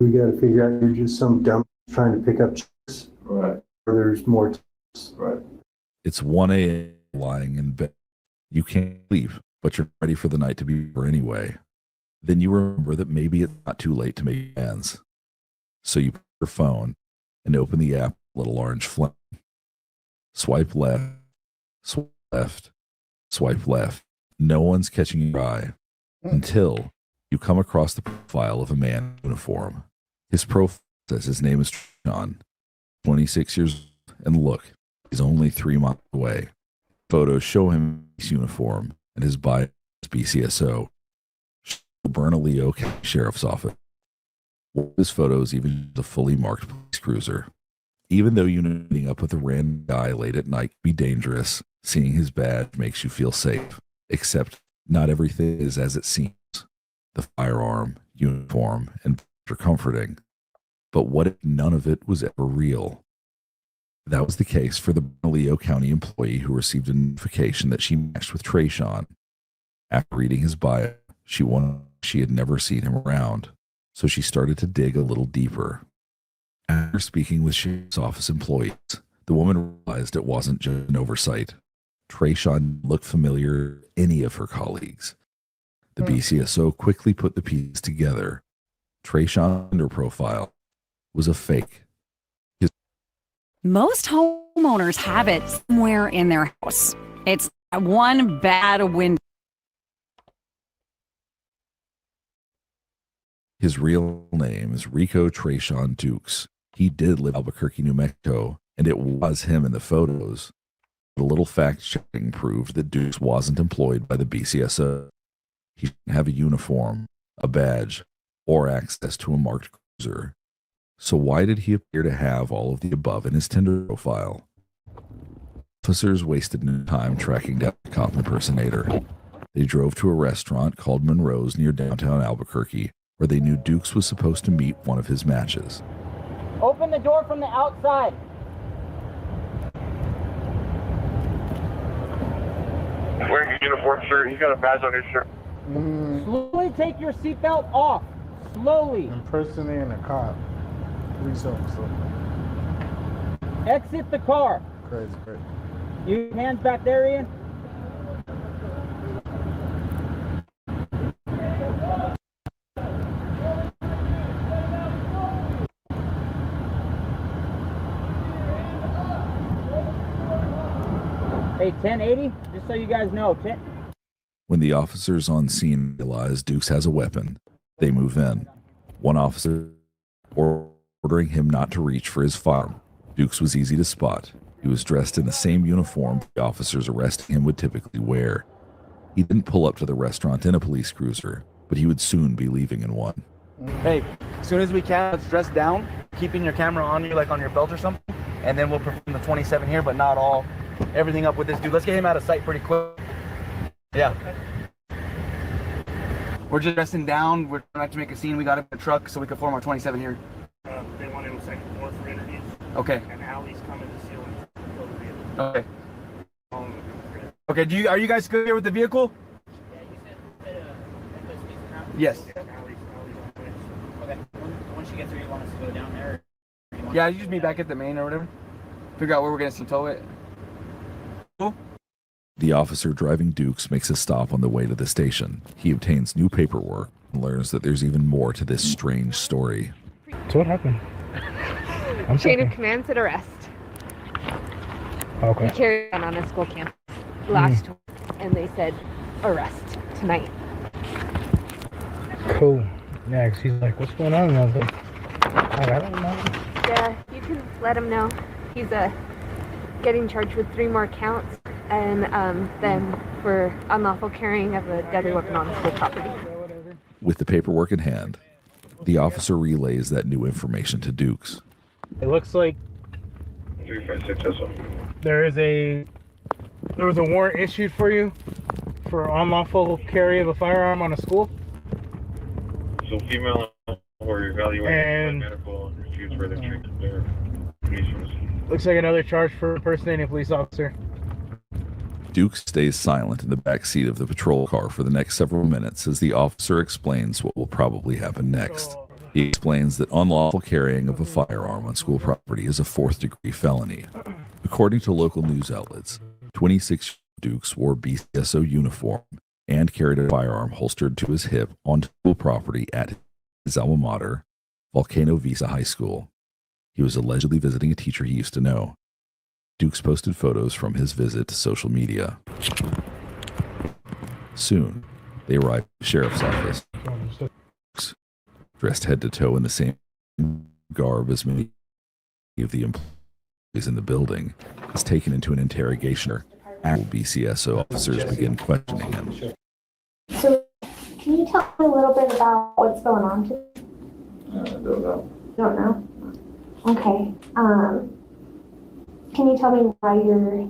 We got to figure out you're just some dumb trying to pick up chicks. Right. Or there's more. Right. It's 1 a.m. lying in bed. You can't leave, but you're ready for the night to be over anyway. Then you remember that maybe it's not too late to make plans. So you put your phone and open the app, little orange flame. Swipe left, swipe left, swipe left. No one's catching your eye until you come across the profile of a man in uniform. His profile says his name is Tre'Shawn, 26 years old, and look, he's only 3 miles away. Photos show him in his uniform and his bio is BCSO, Bernalillo County Sheriff's Office. One of his photos even shows a fully marked police cruiser. Even though meeting up with a random guy late at night can be dangerous, seeing his badge makes you feel safe. Except not everything is as it seems. The firearm, uniform, and badge are comforting. But what if none of it was ever real? That was the case for the Bernalillo County employee who received a notification that she matched with Tre'Shawn. After reading his bio, she had never seen him around, so she started to dig a little deeper. After speaking with Sheriff's Office employees, the woman realized it wasn't just an oversight. Tre'Shawn looked familiar to any of her colleagues. The BCSO quickly put the pieces together. Tre'Shawn's Tinder profile was a fake. Most homeowners have it somewhere in their house. It's one bad window. His real name is Rico Tre'Shawn Dukes. He did live in Albuquerque, New Mexico, and it was him in the photos. The little fact-checking proved that Dukes wasn't employed by the BCSO. He didn't have a uniform, a badge, or access to a marked cruiser. So why did he appear to have all of the above in his Tinder profile? Officers wasted no time tracking down the cop impersonator. They drove to a restaurant called Monroe's near downtown Albuquerque, where they knew Dukes was supposed to meet one of his matches. Open the door from the outside. Wearing a uniform shirt. He's got a badge on his shirt. Slowly take your seatbelt off. Slowly. Impersonating a cop. Police officer. Exit the car. Crazy. You hands back there, Ian. Hey, 1080, just so you guys know. When the officers on scene realize Dukes has a weapon, they move in. One officer ordering him not to reach for his firearm. Dukes was easy to spot. He was dressed in the same uniform the officers arresting him would typically wear. He didn't pull up to the restaurant in a police cruiser, but he would soon be leaving in one. Hey, as soon as we can, let's dress down, keeping your camera on you like on your belt or something, and then we'll perform the 27 here, but not all. Everything up with this dude. Let's get him out of sight pretty quick. Yeah. We're just dressing down. We're trying to make a scene. We got him in the truck so we can form our 27 here. They want him second floor for interviews. Okay. And Allie's coming to seal him. Okay. Okay, are you guys good here with the vehicle? Yes. Okay. Once you get through, you want us to go down there? Yeah, you just meet back at the main or whatever. Figure out where we're going to tow it. Cool. The officer driving Dukes makes a stop on the way to the station. He obtains new paperwork and learns that there's even more to this strange story. So what happened? Chain of command said arrest. Okay. We carried on a school campus last week, and they said arrest tonight. Cool. Yeah, 'cause he's like, what's going on? And I was like, I don't know. Yeah, you can let him know. He's getting charged with 3 more counts, and then for unlawful carrying of a deadly weapon on school property. With the paperwork in hand, the officer relays that new information to Dukes. It looks like 356 there was a warrant issued for you for unlawful carry of a firearm on a school. So female or evaluated And- medical and refused further treatment there. Police service. Looks like another charge for impersonating a police officer. Dukes stays silent in the back seat of the patrol car for the next several minutes as the officer explains what will probably happen next. He explains that unlawful carrying of a firearm on school property is a fourth-degree felony. According to local news outlets, 26 Dukes wore BCSO uniform and carried a firearm holstered to his hip on school property at his alma mater, Volcano Vista High School. He was allegedly visiting a teacher he used to know. Dukes posted photos from his visit to social media. Soon, they arrived at the sheriff's office, dressed head to toe in the same garb as many of the employees in the building, is taken into an interrogation. Actual BCSO officers begin questioning him. So, can you tell me a little bit about what's going on today? Don't know. Don't know? Okay. Can you tell me why you're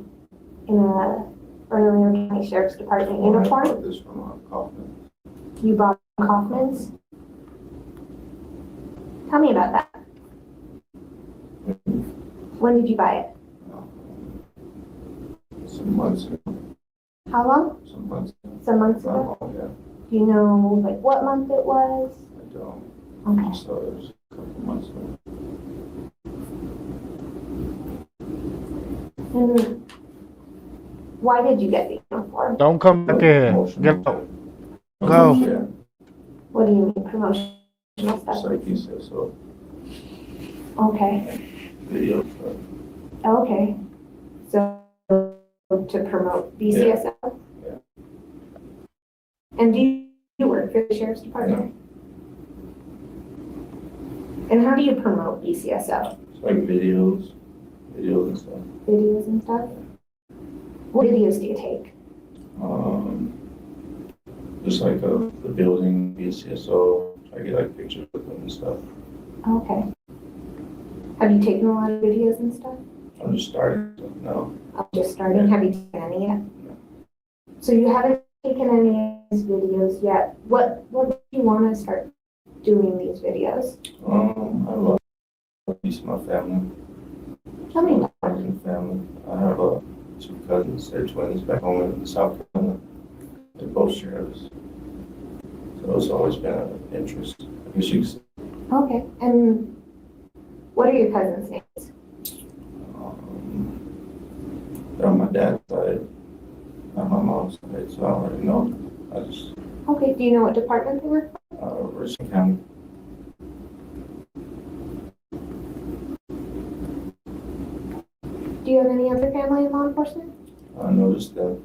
in a Bernalillo County Sheriff's Department uniform? This from Kaufman. You bought Kaufman's? Tell me about that. When did you buy it? Some months ago. How long? Some months ago. Some months ago? Not long, yeah. Do you know like what month it was? I don't. Okay. So it was a couple months ago. And why did you get the uniform? Don't come back here. Get out. Go. Yeah. What do you mean promotional Just stuff? like you said, so Okay. video stuff. Okay. So to promote BCSO? Yeah. And do you work for the Sheriff's Department? And how do you promote BCSO? It's like videos and stuff. Videos and stuff? What videos do you take? Just like the building, BCSO, I get like pictures of them and stuff. Okay. Have you taken a lot of videos and stuff? I'm just starting, so no. I'm just starting. Have you taken any yet? So you haven't taken any of these videos yet. What do you want to start doing these videos? I love peace of my family. Tell me about Friends and family. I have two cousins, they're twins back home in South Carolina. They're both sheriffs. So it's always been an interest. I guess you could say. Okay. And what are your cousins' names? They're on my dad's side, not my mom's side, so I don't really know. I just, Okay. Do you know what department they work Richland County. for? Do you have any other family in law enforcement? I noticed that.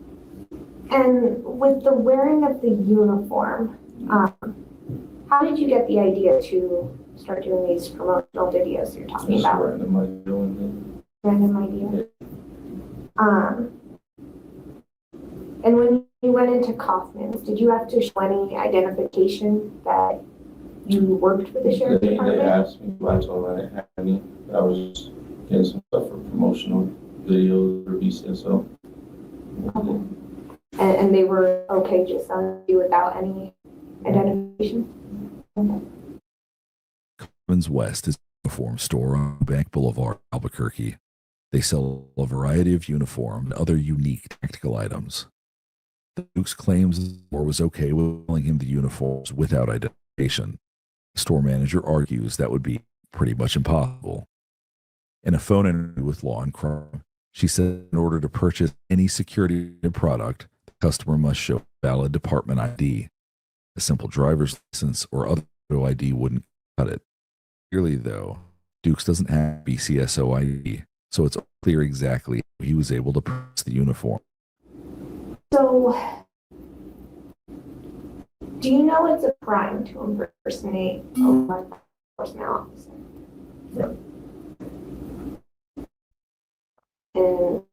And with the wearing of the uniform, how did you get the idea to start doing these promotional videos you're talking Just about? randomly doing Random idea. And when you went into Kaufman's, did you have to show any identification that you worked for the it. sheriff's They department? asked me, but I told them I didn't have any. I was just getting some stuff for promotional videos for BCSO. Okay. And they were okay just on you without any identification? Okay. Kaufman's West is a uniform store on Bank Boulevard, Albuquerque. They sell a variety of uniform and other unique tactical items. The Dukes claims the store was okay with selling him the uniforms without identification. The store manager argues that would be pretty much impossible. In a phone interview with Law and Crime, she said in order to purchase any security product, the customer must show valid department ID. A simple driver's license or other photo ID wouldn't cut it. Clearly, though, Dukes doesn't have BCSO ID, so it's unclear exactly how he was able to purchase the uniform. So, do you know it's a crime to impersonate a law enforcement officer? Yeah. And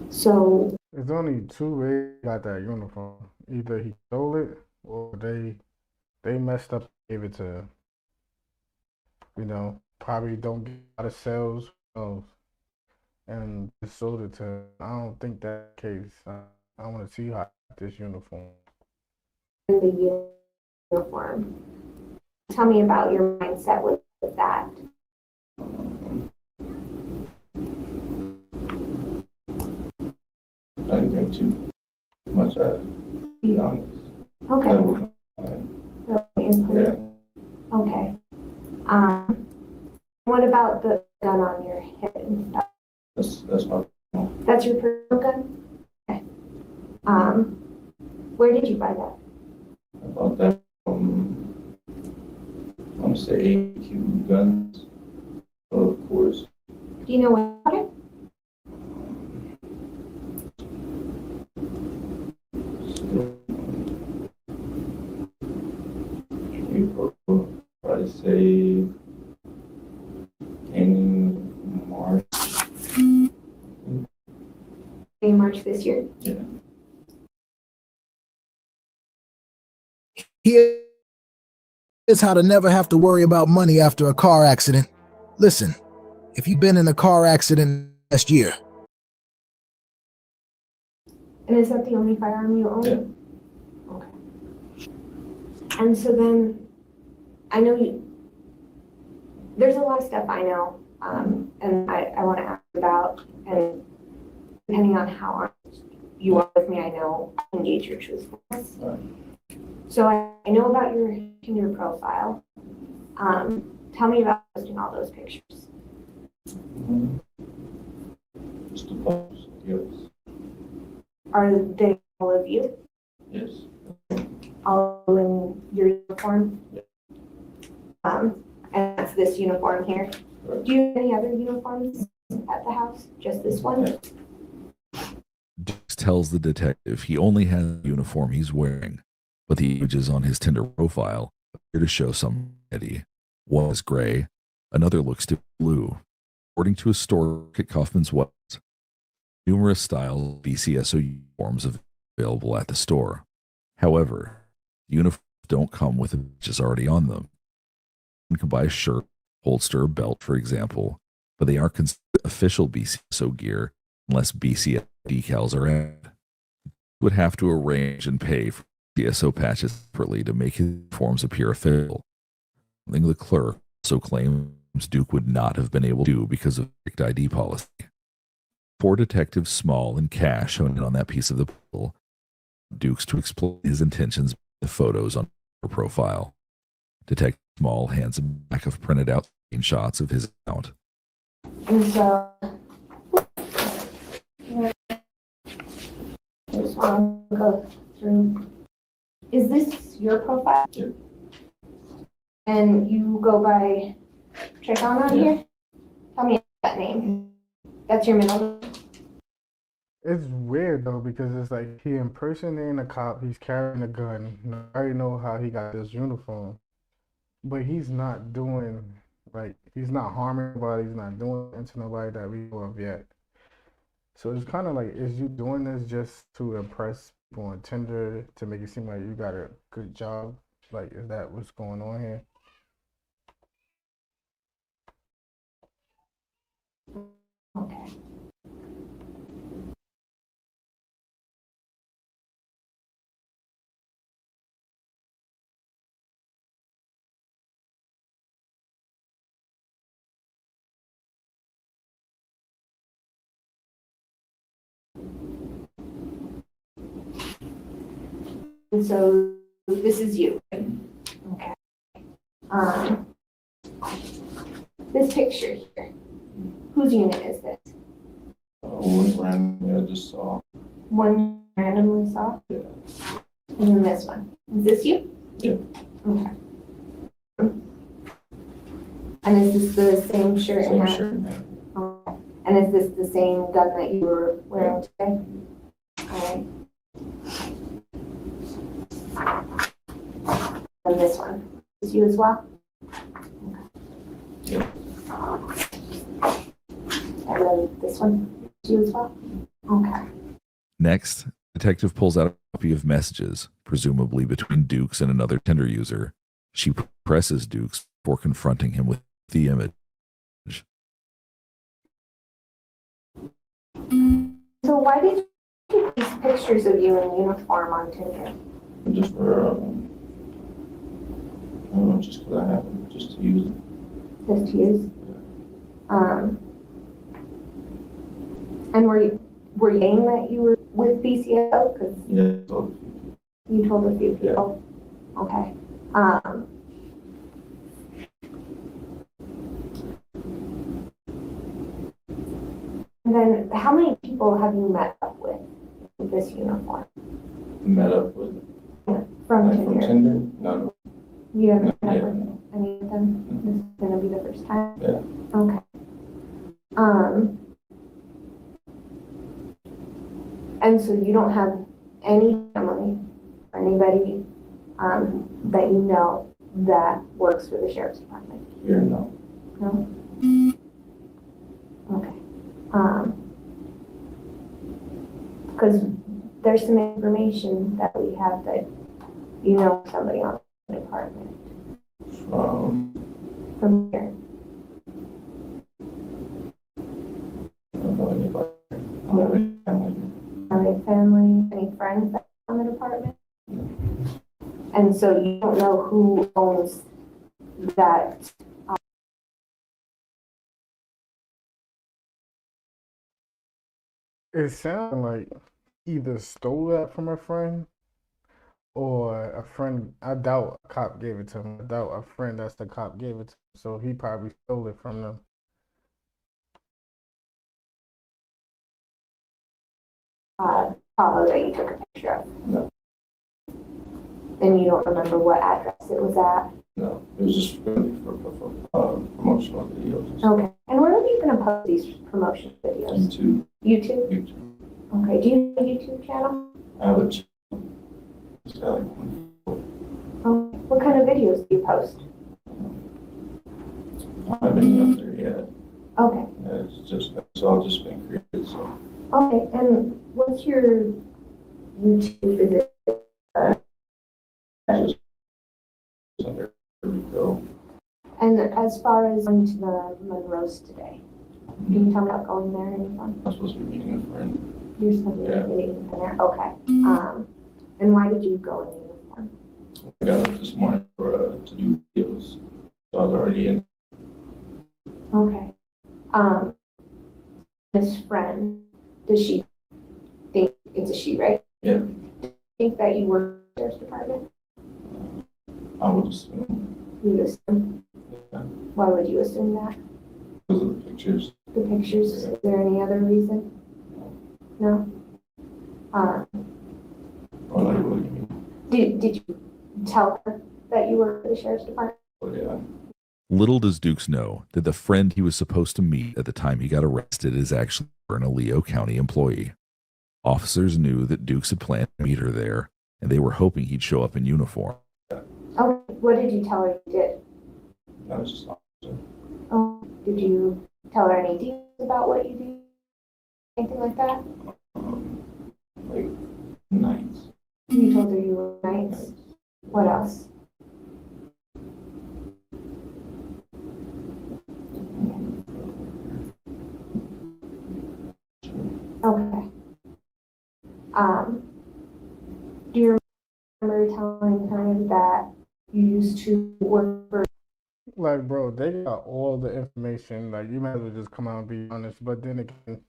so, There's only two ways he got that uniform. Either he stole it or they messed up, gave it to, probably don't get a lot of sales, and just sold it to. I don't think that's the case. I want to see how this uniform. in the uniform, tell me about your mindset with that. I didn't think too much of it, to be honest. Okay. That was fine. Really input. Yeah. Okay. What about the gun on your hip and stuff? That's my, That's your personal gun? Okay. Where did you buy that? I bought that from, I want to say AQ Guns, of course. Do you know what about it? Probably say in March. In March this year? Yeah. Here's how to never have to worry about money after a car accident. Listen, if you've been in a car accident last year. And is that the only firearm you own? Yeah. Okay. And so then, I know there's a lot of stuff I know, and I want to ask about, and depending on how honest you are with me, I know I can gauge your truthfulness. Right. So I know about your Tinder profile. Tell me about posting all those pictures. Just a post, yes. Are they all of you? Yes. All in your uniform? Yeah. And that's this uniform here. Right. Do you have any other uniforms at the house? Just this one? Yeah. Dukes tells the detective he only has the uniform he's wearing, but the images on his Tinder profile appear to show some variety. One is gray, another looks to be blue. According to a store at Kaufman's West, numerous styles of BCSO uniforms available at the store. However, uniforms don't come with images already on them. You can buy a shirt, holster, or belt, for example, but they aren't considered official BCSO gear unless BCSO decals are added. You would have to arrange and pay for BCSO patches separately to make his uniforms appear official. Something the clerk also claims Duke would not have been able to do because of strict ID policy. Poor Detectives Small and Cash shown on that piece of the puzzle, Dukes to explain his intentions with the photos on her profile. Detective Small hands him back of printed out screenshots of his account. And so, I just want to go through. Is this your profile? Yeah. And you go by Trayvon on Yeah. here? Tell me that name. That's your middle name? It's weird though because it's like he impersonating a cop, he's carrying a gun. I already know how he got this uniform, but he's not doing he's not harming nobody, he's not doing anything to nobody that we know of yet. So it's kind of like, is you doing this just to impress people on Tinder to make it seem like you got a good job? Like, is that what's going on here? Okay. And so this is you. Okay. This picture here, whose unit is this? One randomly I just saw. One randomly saw? Yeah. And then this one. Is this you? Yeah. Okay. And is this the same shirt and Same hat? shirt and hat. Okay. And is this the same gun that you were wearing today? All right. And this one is you as well? Yeah. And then this one is you as well? Okay. Next, detective pulls out a copy of messages, presumably between Dukes and another Tinder user. She presses Dukes before confronting him with the image. So why did you keep these pictures of you in uniform on Tinder? Just for, I don't know, just because I happen just to use it. Just to use? And were you saying that you were with BCO? Because Yeah, so, you told a few Yeah. people. Okay. And then how many people have you met up with this uniform? Met up with, From like, from Tinder? Tinder? No, You haven't met Yeah. with any of them? This is gonna be the first time? Yeah. Okay. And so you don't have any family or anybody, that you know that works for the sheriff's department? here, no. No? Okay. Because there's some information that we have that you know somebody on the department from here. I don't know anybody. I don't have any family. Any family, any friends that are on the department? And so you don't know who owns that. It sounds like either stole that from a friend or a friend. I doubt a cop gave it to him. I doubt a friend that's the cop gave it to him. So he probably stole it from them. Hollow that you took a picture of. No. And you don't remember what address it was at? No, it was just really for promotional videos. and stuff. Okay. And where are you going to post these promotion videos? YouTube, YouTube? YouTube. Okay. Do you have a YouTube channel? I have a channel. It's got like Okay. What kind of videos do you post? I haven't been up there yet. Okay. It's all just been created, so. Okay. And what's your YouTube? Is it It's just under Rico. And as far as going to the Monroe's today, can you tell me about going there and any fun? I'm supposed to be meeting a friend. You're supposed to be Yeah. meeting in there, okay. And why did you go in uniform? I got up this morning to do videos, so I was already in. Okay. This friend, does she think, it's a she, right? Yeah. Think that you work in the sheriff's department? I would assume, You would assume? yeah, Why would you assume that? because of the pictures. The pictures, is there any other reason? No? Or like, what do you mean? Did you tell her that you work for the sheriff's department? But yeah, Little does Dukes know that the friend he was supposed to meet at the time he got arrested is actually an Leo County employee. Officers knew that Dukes had planned to meet her there, and they were hoping he'd show up in uniform. Oh, what did you tell her you did? that was just awesome. Oh, did you tell her any details about what you do? Anything like that? Like nights. You told her you were nice. What else? Okay. Do you remember telling her that you used to work for? Like, bro, they got all the information. Like, you might as well just come out and be honest. But then again,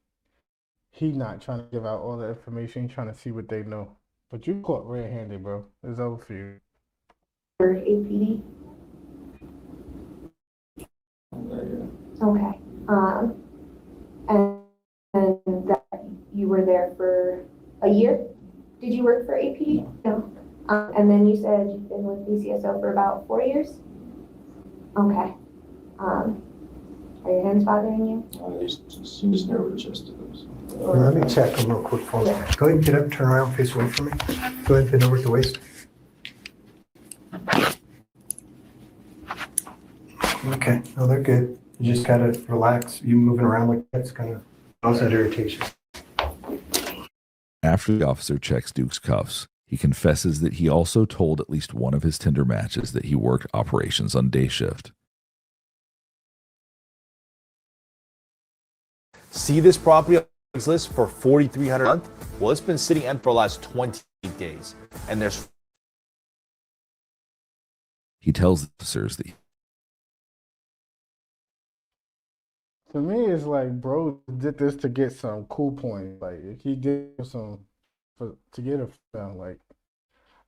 he not trying to give out all the information. He's trying to see what they know. But you caught red-handed, bro. It's over for you. APD? Yeah. Okay. And that you were there for a year? Did you work for APD? No. And then you said you've been with BCSO for about 4 years? Okay. Are your hands bothering you? She just never adjusted them. So. Let me check them real quick for me. Go ahead and get up, turn around, face away from me. Go ahead and bend over at the waist. Okay, no, they're good. You just gotta relax. You moving around like that's gonna cause that irritation. After the officer checks Duke's cuffs, he confesses that he also told at least one of his Tinder matches that he worked operations on day shift. See this property on Craigslist for $4,300 a month? Well, it's been sitting empty for the last 20 days, and there's. He tells the officers that To me, it's like, bro did this to get some cool points. Like, he did some to get a film. Like,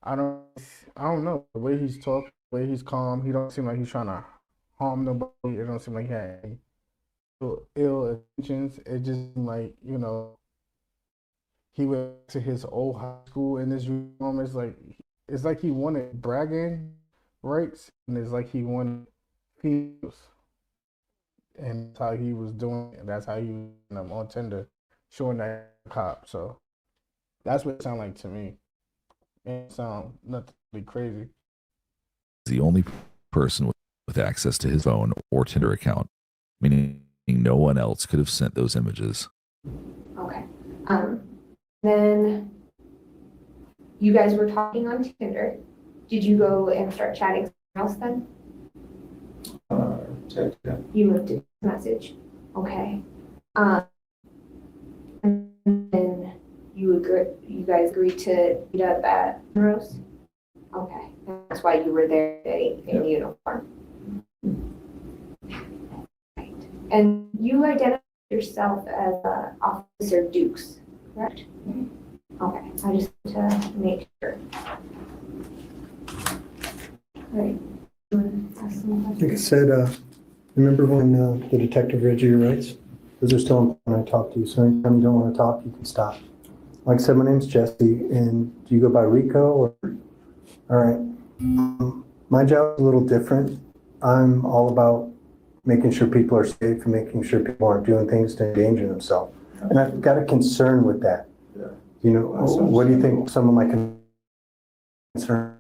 I don't know the way he's talking, the way he's calm. He don't seem like he's trying to harm nobody. It don't seem like he had any ill intentions. It just seemed like, you know, he went to his old high school in this uniform. It's like he wanted bragging rights, and it's like he wanted females, and that's how he was doing it. That's how he was on Tinder, showing that cop. So that's what it sounded like to me. It sound nothing really crazy. The only person with access to his phone or Tinder account, meaning no one else could have sent those images. Okay. Then you guys were talking on Tinder. Did you go and start chatting somewhere else then? Text, yeah. You moved to message. Okay. And then you guys agreed to meet up at Rose? Okay. And that's why you were there in uniform. Right. And you identified yourself as Officer Dukes, correct? Okay. I just want to make sure. Right. Like I said, remember when the detective read you your rights? Those are still important when I talk to you. So anytime you don't want to talk, you can stop. Like I said, my name's Jesse, and do you go by Rico or? All right. My job is a little different. I'm all about making sure people are safe and making sure people aren't doing things to endanger themselves. And I've got a concern with that. Yeah. You know, what do you think some of my concerns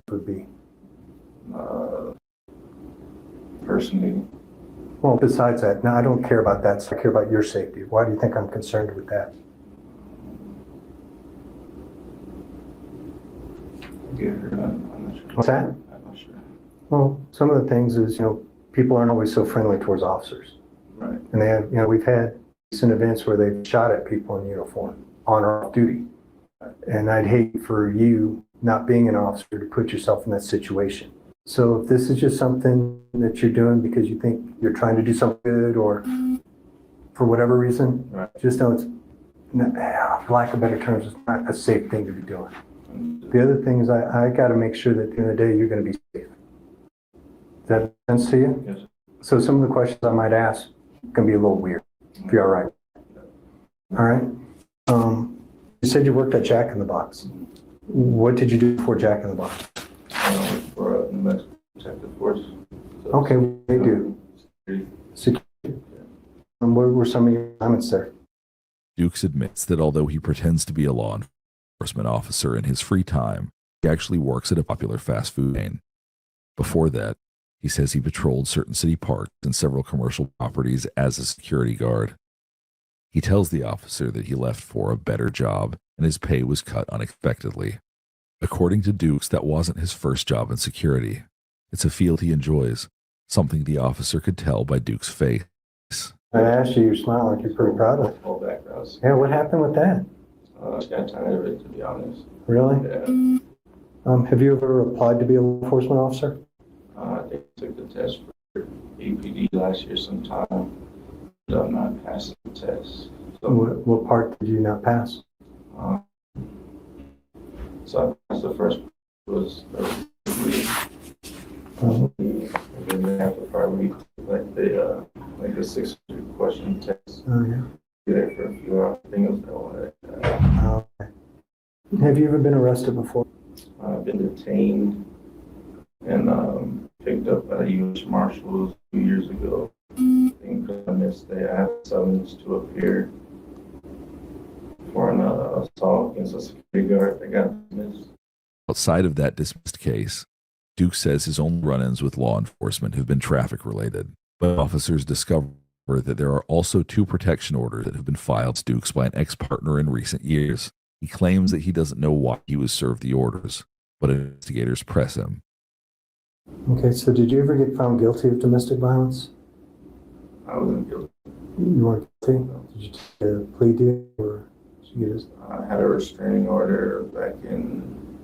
would be? Personally, Well, besides that, no, I don't care about that. So I care about your safety. Why do you think I'm concerned with that? I'm not sure. What's that? I'm not sure. Well, some of the things is, you know, people aren't always so friendly towards officers. Right. And they have, you know, we've had recent events where they've shot at people in uniform on or off duty. And I'd hate for you, not being an officer, to put yourself in that situation. So if this is just something that you're doing because you think you're trying to do something good or for whatever reason, Right. just know it's, for lack of better terms, it's not a safe thing to be doing. The other thing is I got to make sure that at the end of the day, you're going to be safe. Does that make sense to you? Yes. So some of the questions I might ask can be a little weird, if you're all right. All right. You said you worked at Jack in the Box. What did you do before Jack in the Box? For New Mexico Protective Force. So, Okay, what do they do? Security. What were some of your assignments there? Dukes admits that although he pretends to be a law enforcement officer in his free time, he actually works at a popular fast food chain. Before that, he says he patrolled certain city parks and several commercial properties as a security guard. He tells the officer that he left for a better job and his pay was cut unexpectedly. According to Dukes, that wasn't his first job in security. It's a field he enjoys, something the officer could tell by Dukes' face. I asked you, you smile like you're pretty proud of it. Full backgrounds. Yeah, what happened with that? I got tired of it, to be honest. Really? Yeah. Have you ever applied to be a law enforcement officer? I think I took the test for APD last year sometime, but I'm not passing the test. So, What part did you not pass? so I passed the first was Oh, and then they have to probably like a 600 question test. yeah. Be there for a few hours. I think it was that one. Okay. Have you ever been arrested before? I've been detained and picked up by the U.S. Marshals 2 years ago. I think I missed the I had summons to appear for an assault against a security guard that got dismissed. Outside of that dismissed case, Duke says his own run-ins with law enforcement have been traffic-related, but officers discover that there are also 2 protection orders that have been filed to Dukes by an ex-partner in recent years. He claims that he doesn't know why he was served the orders, but investigators press him. Okay, so did you ever get found guilty of domestic violence? I wasn't guilty. You weren't guilty? Did you take a plea deal or did you get a... I had a restraining order back in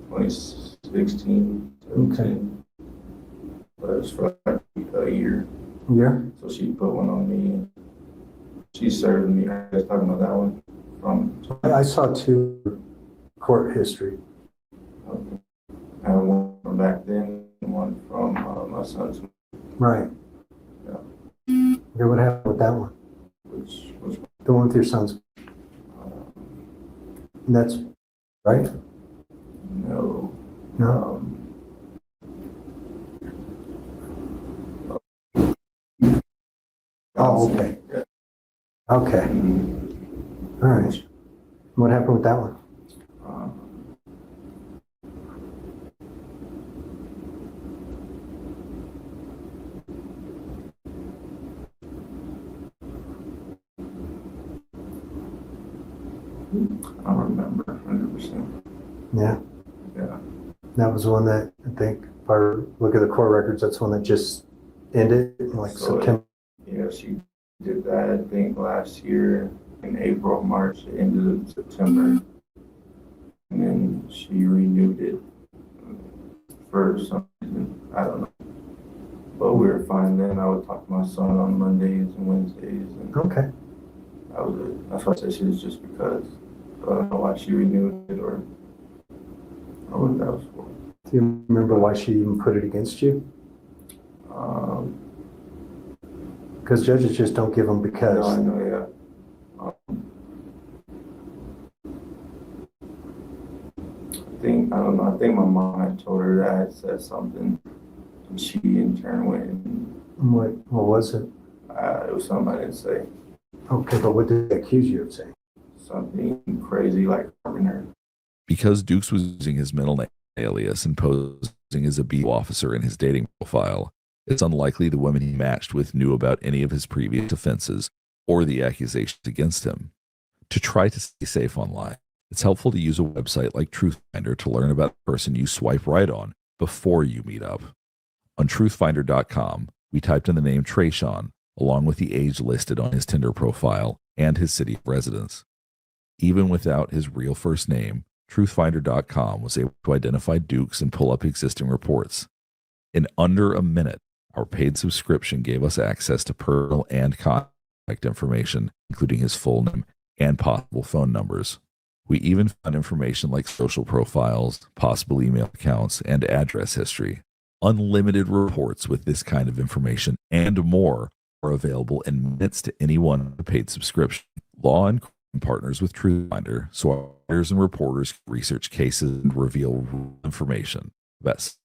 2016, 17. But it was for like a year. Yeah? So she put one on me and she served me. I was talking about that one from I saw 2 court history. I had one from back then and one from my son's. Right. Yeah. Okay, what happened with that one? The one with your sons. And that's right? No. No? Oh, okay. Okay. All right. What happened with that one? I don't remember 100%. Yeah. Yeah. That was one that I think, if I look at the court records, that's one that just ended in like So, September. Yeah, she did that, I think, last year in April, March, it ended in September. And then she renewed it for some reason. I don't know. But we were fine then. I would talk to my son on Mondays and Wednesdays. And Okay. that was it. That's why I said she was just because. So I don't know why she renewed it or what that was for. Do you remember why she even put it against you? Because judges just don't give them No, I because. know, yeah. I don't know. I think my mom had told her that I had said something, and she in turn went and What was it? it was something I didn't say. Okay, but what did they accuse you of saying? Something crazy like harming her. Because Dukes was using his middle name alias and posing as a B officer in his dating profile, it's unlikely the women he matched with knew about any of his previous offenses or the accusations against him. To try to stay safe online, it's helpful to use a website like Truthfinder to learn about the person you swipe right on before you meet up. On truthfinder.com, we typed in the name Trayshawn, along with the age listed on his Tinder profile and his city of residence. Even without his real first name, Truthfinder.com was able to identify Dukes and pull up existing reports. In under a minute, our paid subscription gave us access to personal and contact information, including his full name and possible phone numbers. We even found information like social profiles, possible email accounts, and address history. Unlimited reports with this kind of information and more are available in minutes to anyone with a paid subscription. Law and crime partners with Truthfinder, so our writers and reporters can research cases and reveal real information about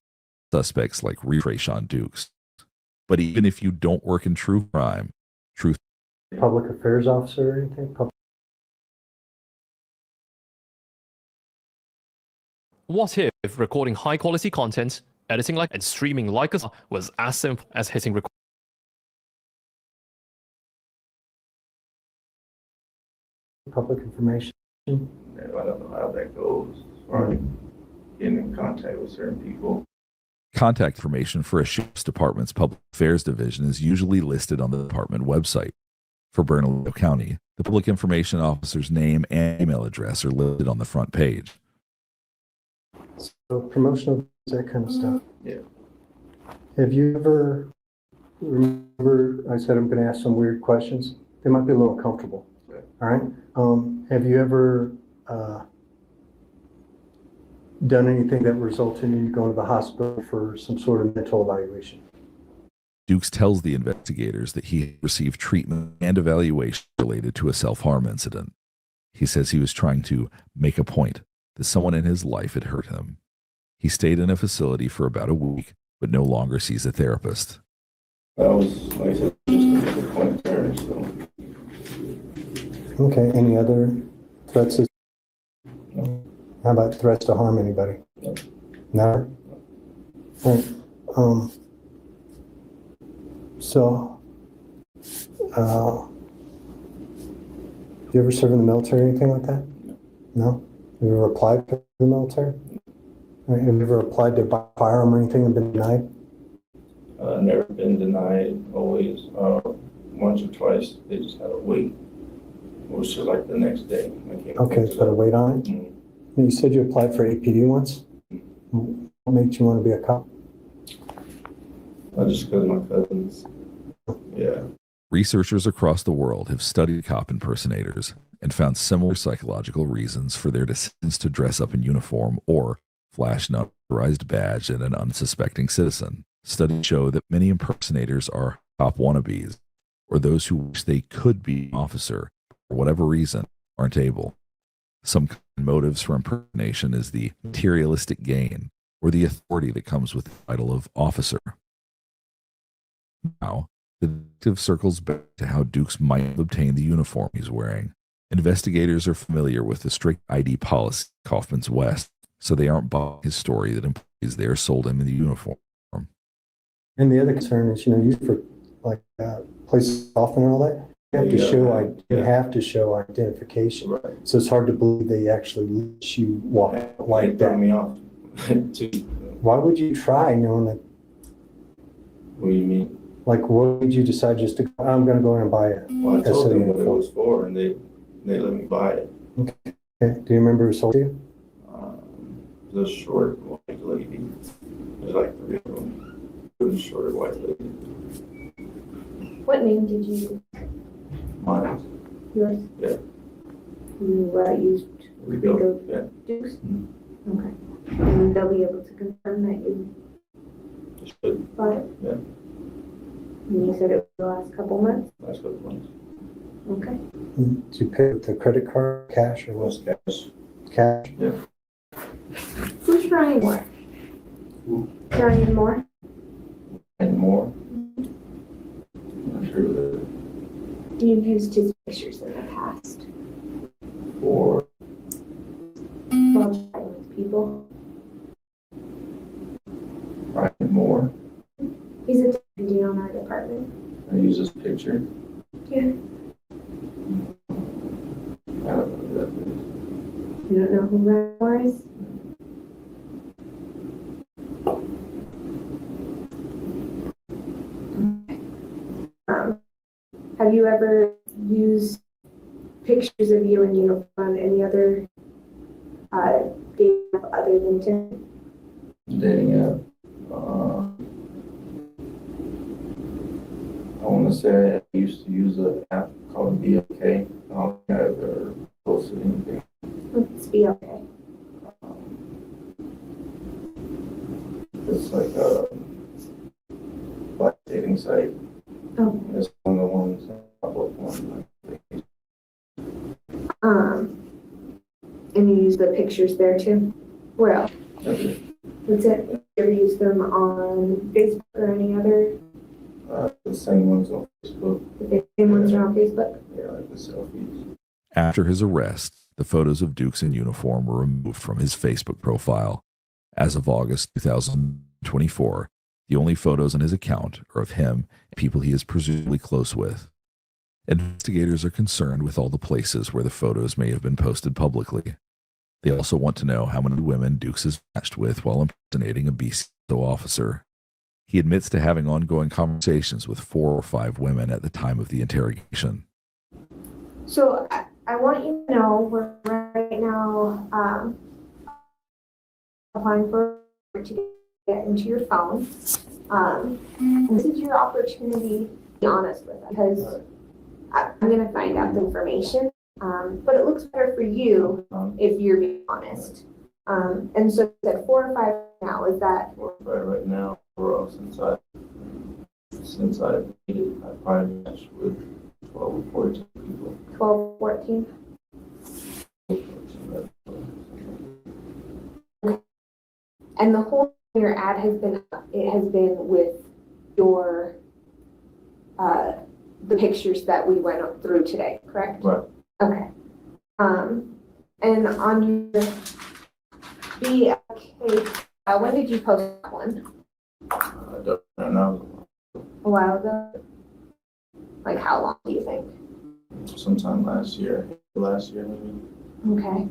suspects like Trayshawn Dukes. But even if you don't work in true crime, Public affairs officer or anything? What if recording high-quality content, editing like and streaming like us was as simple as hitting record? Public information? I don't know how that goes as far as getting in contact with certain people. contact information for a sheriff's department's public affairs division is usually listed on the department website. For Bernalillo County, the public information officer's name and email address are listed on the front page. So promotional, that kind of stuff. Yeah. Have you ever, remember I said I'm going to ask some weird questions? They might be a little uncomfortable. Okay. All right. Have you ever done anything that resulted in you going to the hospital for some sort of mental evaluation? Dukes tells the investigators that he received treatment and evaluation related to a self-harm incident. He says he was trying to make a point that someone in his life had hurt him. He stayed in a facility for about a week, but no longer sees a therapist. That was, like I said, just a point there, so. Okay. Any other threats? How about threats to harm anybody? Never? Right. So, you ever serve in the military or anything like that? No? Have you ever applied for the military? Have you ever applied to buy a firearm or anything and been denied? Never been denied, always. Once or twice, they just had to wait. It was just like the next day. Okay, so to wait on it? Mhm. You said you applied for APD once? What made you want to be a cop? Just because of my cousins. Yeah. Researchers across the world have studied cop impersonators and found similar psychological reasons for their decisions to dress up in uniform or flash an unauthorized badge at an unsuspecting citizen. Studies show that many impersonators are cop wannabes, or those who wish they could be an officer for whatever reason, aren't able. Some motives for impersonation is the materialistic gain or the authority that comes with the title of officer. Now, the detective circles back to how Dukes might have obtained the uniform he's wearing. Investigators are familiar with the strict ID policy at Kaufman's West, so they aren't buying his story that employees there sold him in the uniform. And the other concern is, used for like places often and all that, you have to show you have to show identification. Right. So it's hard to believe they actually let you walk like Throw that. me off. Why would you try knowing that? What do you mean? Like, what made you decide just to? I'm going to go in and buy it. Well, I told them what it was for, and they let me buy it. Okay. Do you remember who sold you? The short white lady. There's like 3 of them. The short white lady. What name did you use? Mine. Yours? Yeah. You used Rico. Yeah. Dukes? Okay. And they'll be able to confirm that you Should. bought it? Yeah. And you said it was the last couple months? Last couple months. Okay. Did you pay with the credit card, cash, or Was what? cash. Cash. Yeah. Who's Ryan Moore? Who? Ryan Moore? And more. I'm not sure that You've used his pictures in the past for while chatting with people. Ryan Moore. He's a deputy on our department. I use this picture. Yeah. I don't know who that is. You don't know who Ryan Moore is? Have you ever used pictures of you in uniform on any other dating app other than Tinder? Dating app. I want to say I used to use an app called BOK. I don't think I ever posted anything. Let's be okay. It's like a black dating site. Oh. It's one of the ones, public one. And you use the pictures there too? Where else? That's it. That's it? You ever use them on Facebook or any other? The same ones on Facebook. The same ones are on Facebook? Yeah, like the selfies. After his arrest, the photos of Dukes in uniform were removed from his Facebook profile. As of August 2024, the only photos on his account are of him and people he is presumably close with. Investigators are concerned with all the places where the photos may have been posted publicly. They also want to know how many women Dukes has matched with while impersonating a BCO officer. He admits to having ongoing conversations with 4 or 5 women at the time of the interrogation. So I want you to know we're right now applying for to get into your phone. This is your opportunity to be honest with us because I'm going to find out the information. But it looks better for you if you're being honest. And so it's at 4 or 5 now. Is that 4 or 5 right now? For since I dated, I probably matched with 12 or 14 people. 12, 14? And the whole your ad has been with your the pictures that we went through today, correct? Right. Okay. And on your BLK, when did you post that one? I don't know. A while ago? Like how long do you think? Sometime last year maybe. Okay.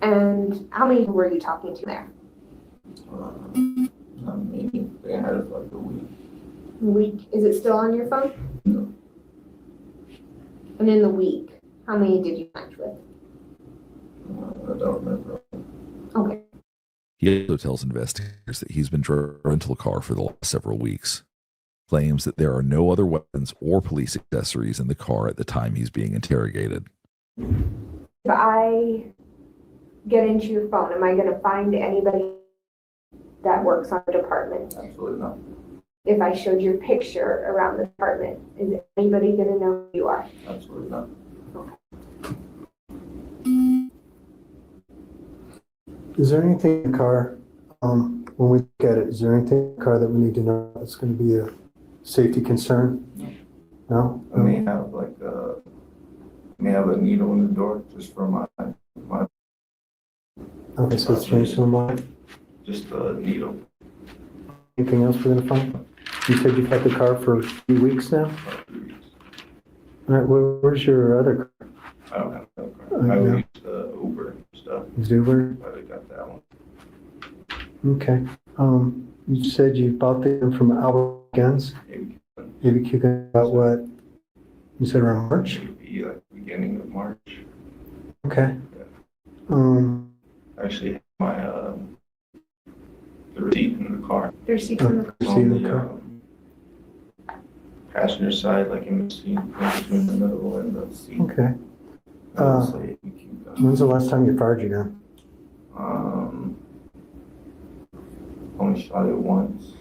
And how many were you talking to there? Not many. I think I had it for like a week. A week? Is it still on your phone? No. And in the week, how many did you match with? I don't remember. Okay. He also tells investigators that he's been driving a rental car for the last several weeks. Claims that there are no other weapons or police accessories in the car at the time he's being interrogated. If I get into your phone, am I going to find anybody that works on the department? Absolutely not. If I showed your picture around the department, is anybody going to know who you are? Absolutely not. Is there anything in the car, when we look at it, is there anything in the car that we need to know that's going to be a safety concern? No? I may have a needle in the door just for my Okay, so it's changed some more. just a needle. Anything else we're going to find? You said you've had the car for a few weeks now? All right, where's your other car? I don't have no car. Oh, I no. use the Uber and stuff. Is it Uber? But I got that one. Okay. You said you bought them from Albert Guns? ABQ Guns, about what? You said around March? Maybe like beginning of March. Okay. Actually, have my the receipt in the car. The receipt in the car. Receipt in the car. Passenger side, like in the seat, in between the middle and the seat. Okay. It'll say ABQ Guns. When's the last time you fired your gun? Only shot it once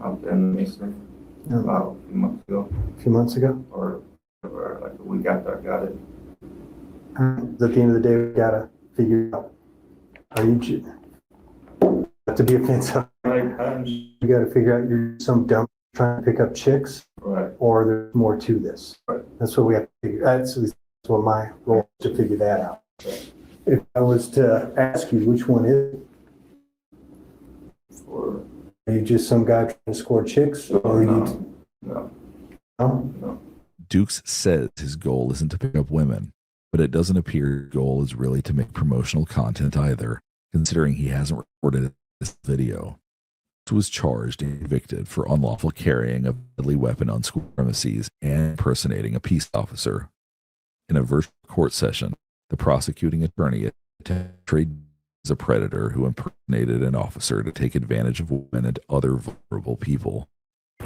out there in the Mason about a few months ago, A few months ago? or like a week after I got it. At the end of the day, we gotta figure out, are you, not to be offensive, you gotta figure out you're some dumb trying to pick up chicks, Right. or there's more to this. Right. That's what we have to figure, that's what my role is, to figure that out. If I was to ask you, which one is it? Or Are you just some guy trying to score chicks, or are you? no. No? Dukes says his goal isn't to pick up women, but it doesn't appear his goal is really to make promotional content either, considering he hasn't recorded this video. He was charged and convicted for unlawful carrying a deadly weapon on school premises and impersonating a peace officer. In a virtual court session, the prosecuting attorney portrayed as a predator who impersonated an officer to take advantage of women and other vulnerable people.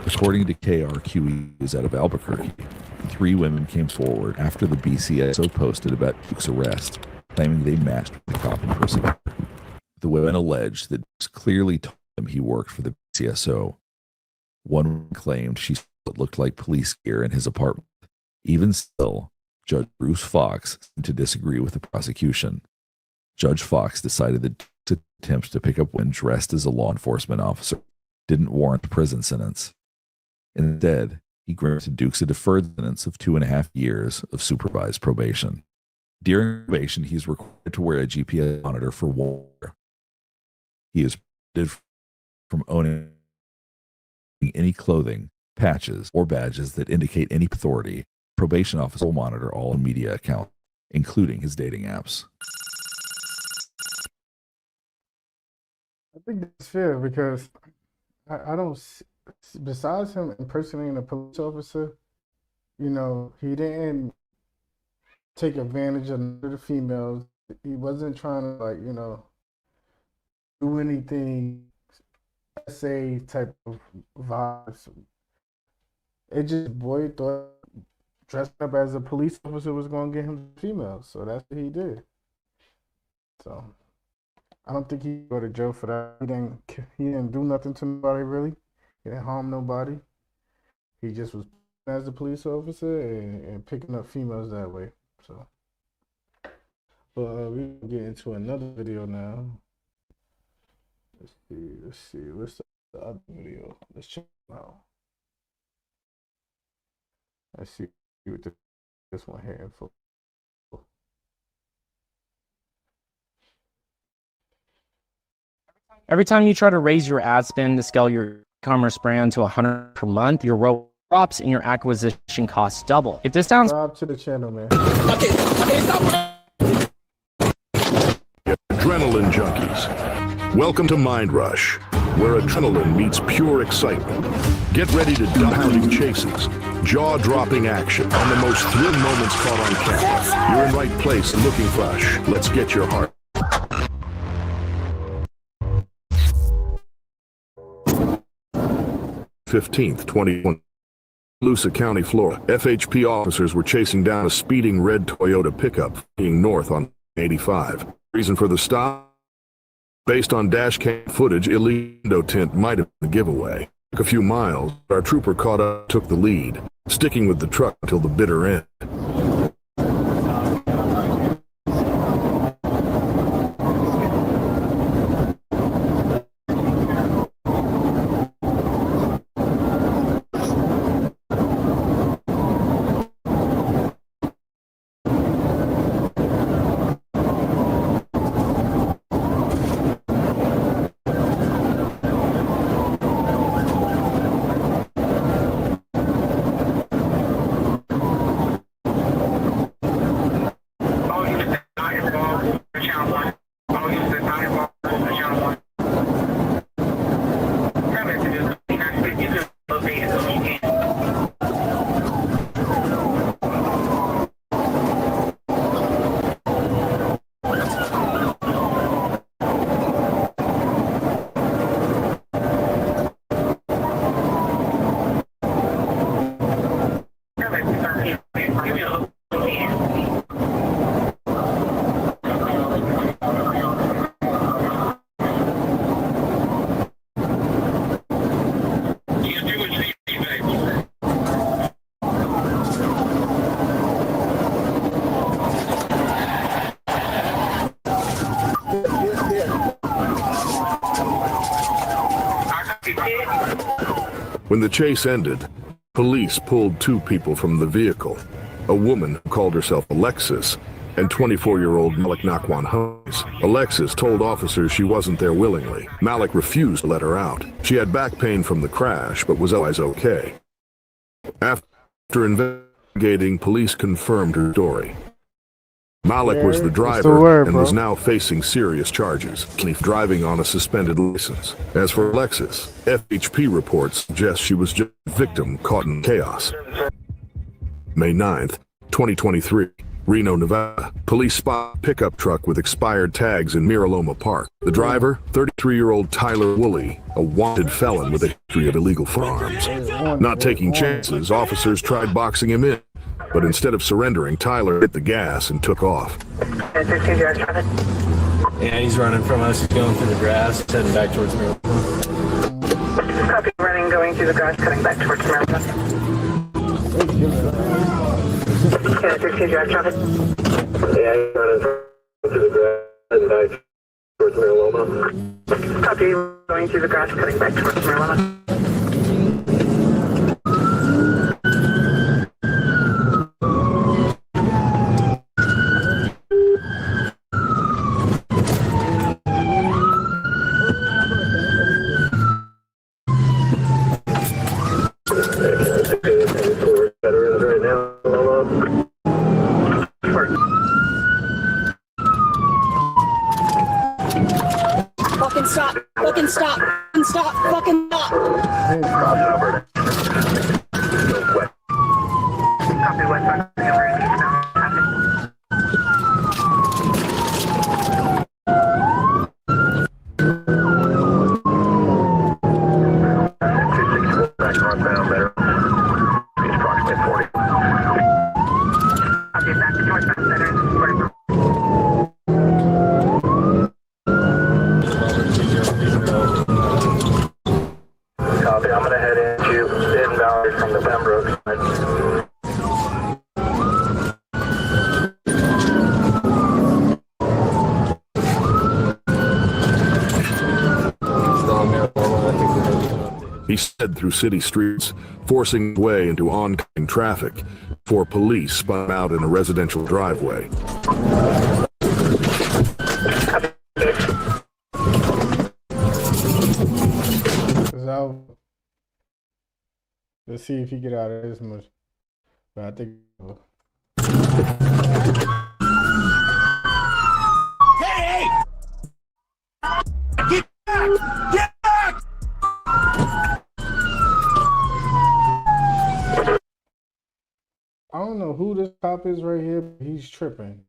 According to KRQE News out of Albuquerque, 3 women came forward after the BCSO posted about Duke's arrest, claiming they matched with the cop impersonator. The women alleged that Dukes clearly told them he worked for the BCSO. One woman claimed she saw what looked like police gear in his apartment. Even still, Judge Bruce Fox seemed to disagree with the prosecution. Judge Fox decided that Duke's attempt to pick up women dressed as a law enforcement officer didn't warrant a prison sentence. Instead, he granted Dukes a deferred sentence of 2.5 years of supervised probation. During probation, he is required to wear a GPS monitor for 1 year. He is prohibited from owning any clothing, patches, or badges that indicate any authority. Probation officer will monitor all media accounts, including his dating apps. I think that's fair because I don't, besides him impersonating a police officer, you know, he didn't take advantage of the females. He wasn't trying to, like, you know, do anything, SA type of vibes. It just, boy thought dressing up as a police officer was going to get him females. So that's what he did. So I don't think he go to jail for that. He didn't do nothing to nobody, really. He didn't harm nobody. He just was as a police officer and picking up females that way. So, but we get into another video now. Let's see. What's the other video? Let's check it out. Let's see what this one here for. Every time you try to raise your ad spend to scale your e-commerce brand to 100 per month, your ROAS drops and your acquisition costs double. If this sounds Subscribe to the channel, man. Adrenaline junkies. Welcome to Mind Rush, where adrenaline meets pure excitement. Get ready to dumbfounding chases, jaw-dropping action, and the most thrilling moments caught on camera. You're in right place and looking fresh. Let's get your heart. '15th, 2020. Lusa County, Florida. FHP officers were chasing down a speeding red Toyota pickup fleeing north on 85. Reason for the stop? Based on dash cam footage, illegal window tint might have been the giveaway. Took a few miles, our trooper caught up, took the lead, sticking with the truck until the bitter end. When the chase ended, police pulled 2 people from the vehicle, a woman who called herself Alexis and 24-year-old Malik Nakwan Holmes. Alexis told officers she wasn't there willingly. Malik refused to let her out. She had back pain from the crash, but was otherwise okay. After investigating, police confirmed her story. Malik was the driver and was now facing serious charges, driving on a suspended license. As for Alexis, FHP reports suggest she was just a victim caught in chaos. May 9th, 2023. Reno, Nevada. Police spot a pickup truck with expired tags in Miraloma Park. The driver, 33-year-old Tyler Woolley, a wanted felon with a history of illegal firearms. Not taking chances, officers tried boxing him in, but instead of surrendering, Tyler hit the gas and took off. Yeah, he's running from us. He's going through the grass, heading back towards Miraloma. Copy, running, going through the grass, cutting back towards Miraloma. Yeah, 15 drive traffic. Yeah, he's running through the grass, heading back towards Miraloma. Copy, going through the grass, cutting back towards Miraloma. Fucking stop! Fucking stop! Fucking stop! Fucking stop! Copy, westbound, eastbound traffic. Back northbound, better. It's approximately 40. Copy, back to northbound, better. Copy, I'm gonna head into Hidden Valley from the Pembroke side. He sped through city streets, forcing his way into oncoming traffic, before police spun out in a residential driveway. Let's see if he get out of this much. But I think. Hey! Get back! Get back! I don't know who this cop is right here, but he's tripping.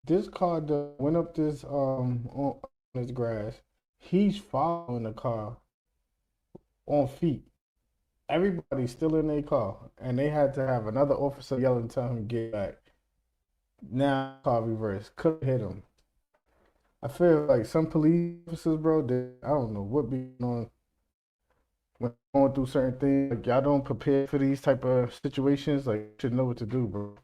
This car that went up this on this grass. He's following the car on feet. Everybody's still in their car, and they had to have another officer yelling, tell him to get back. Now car reverse, could hit him. I feel like some police officers, bro, I don't know what be on when going through certain things. Like y'all don't prepare for these type of situations. Like you should know what to do, bro.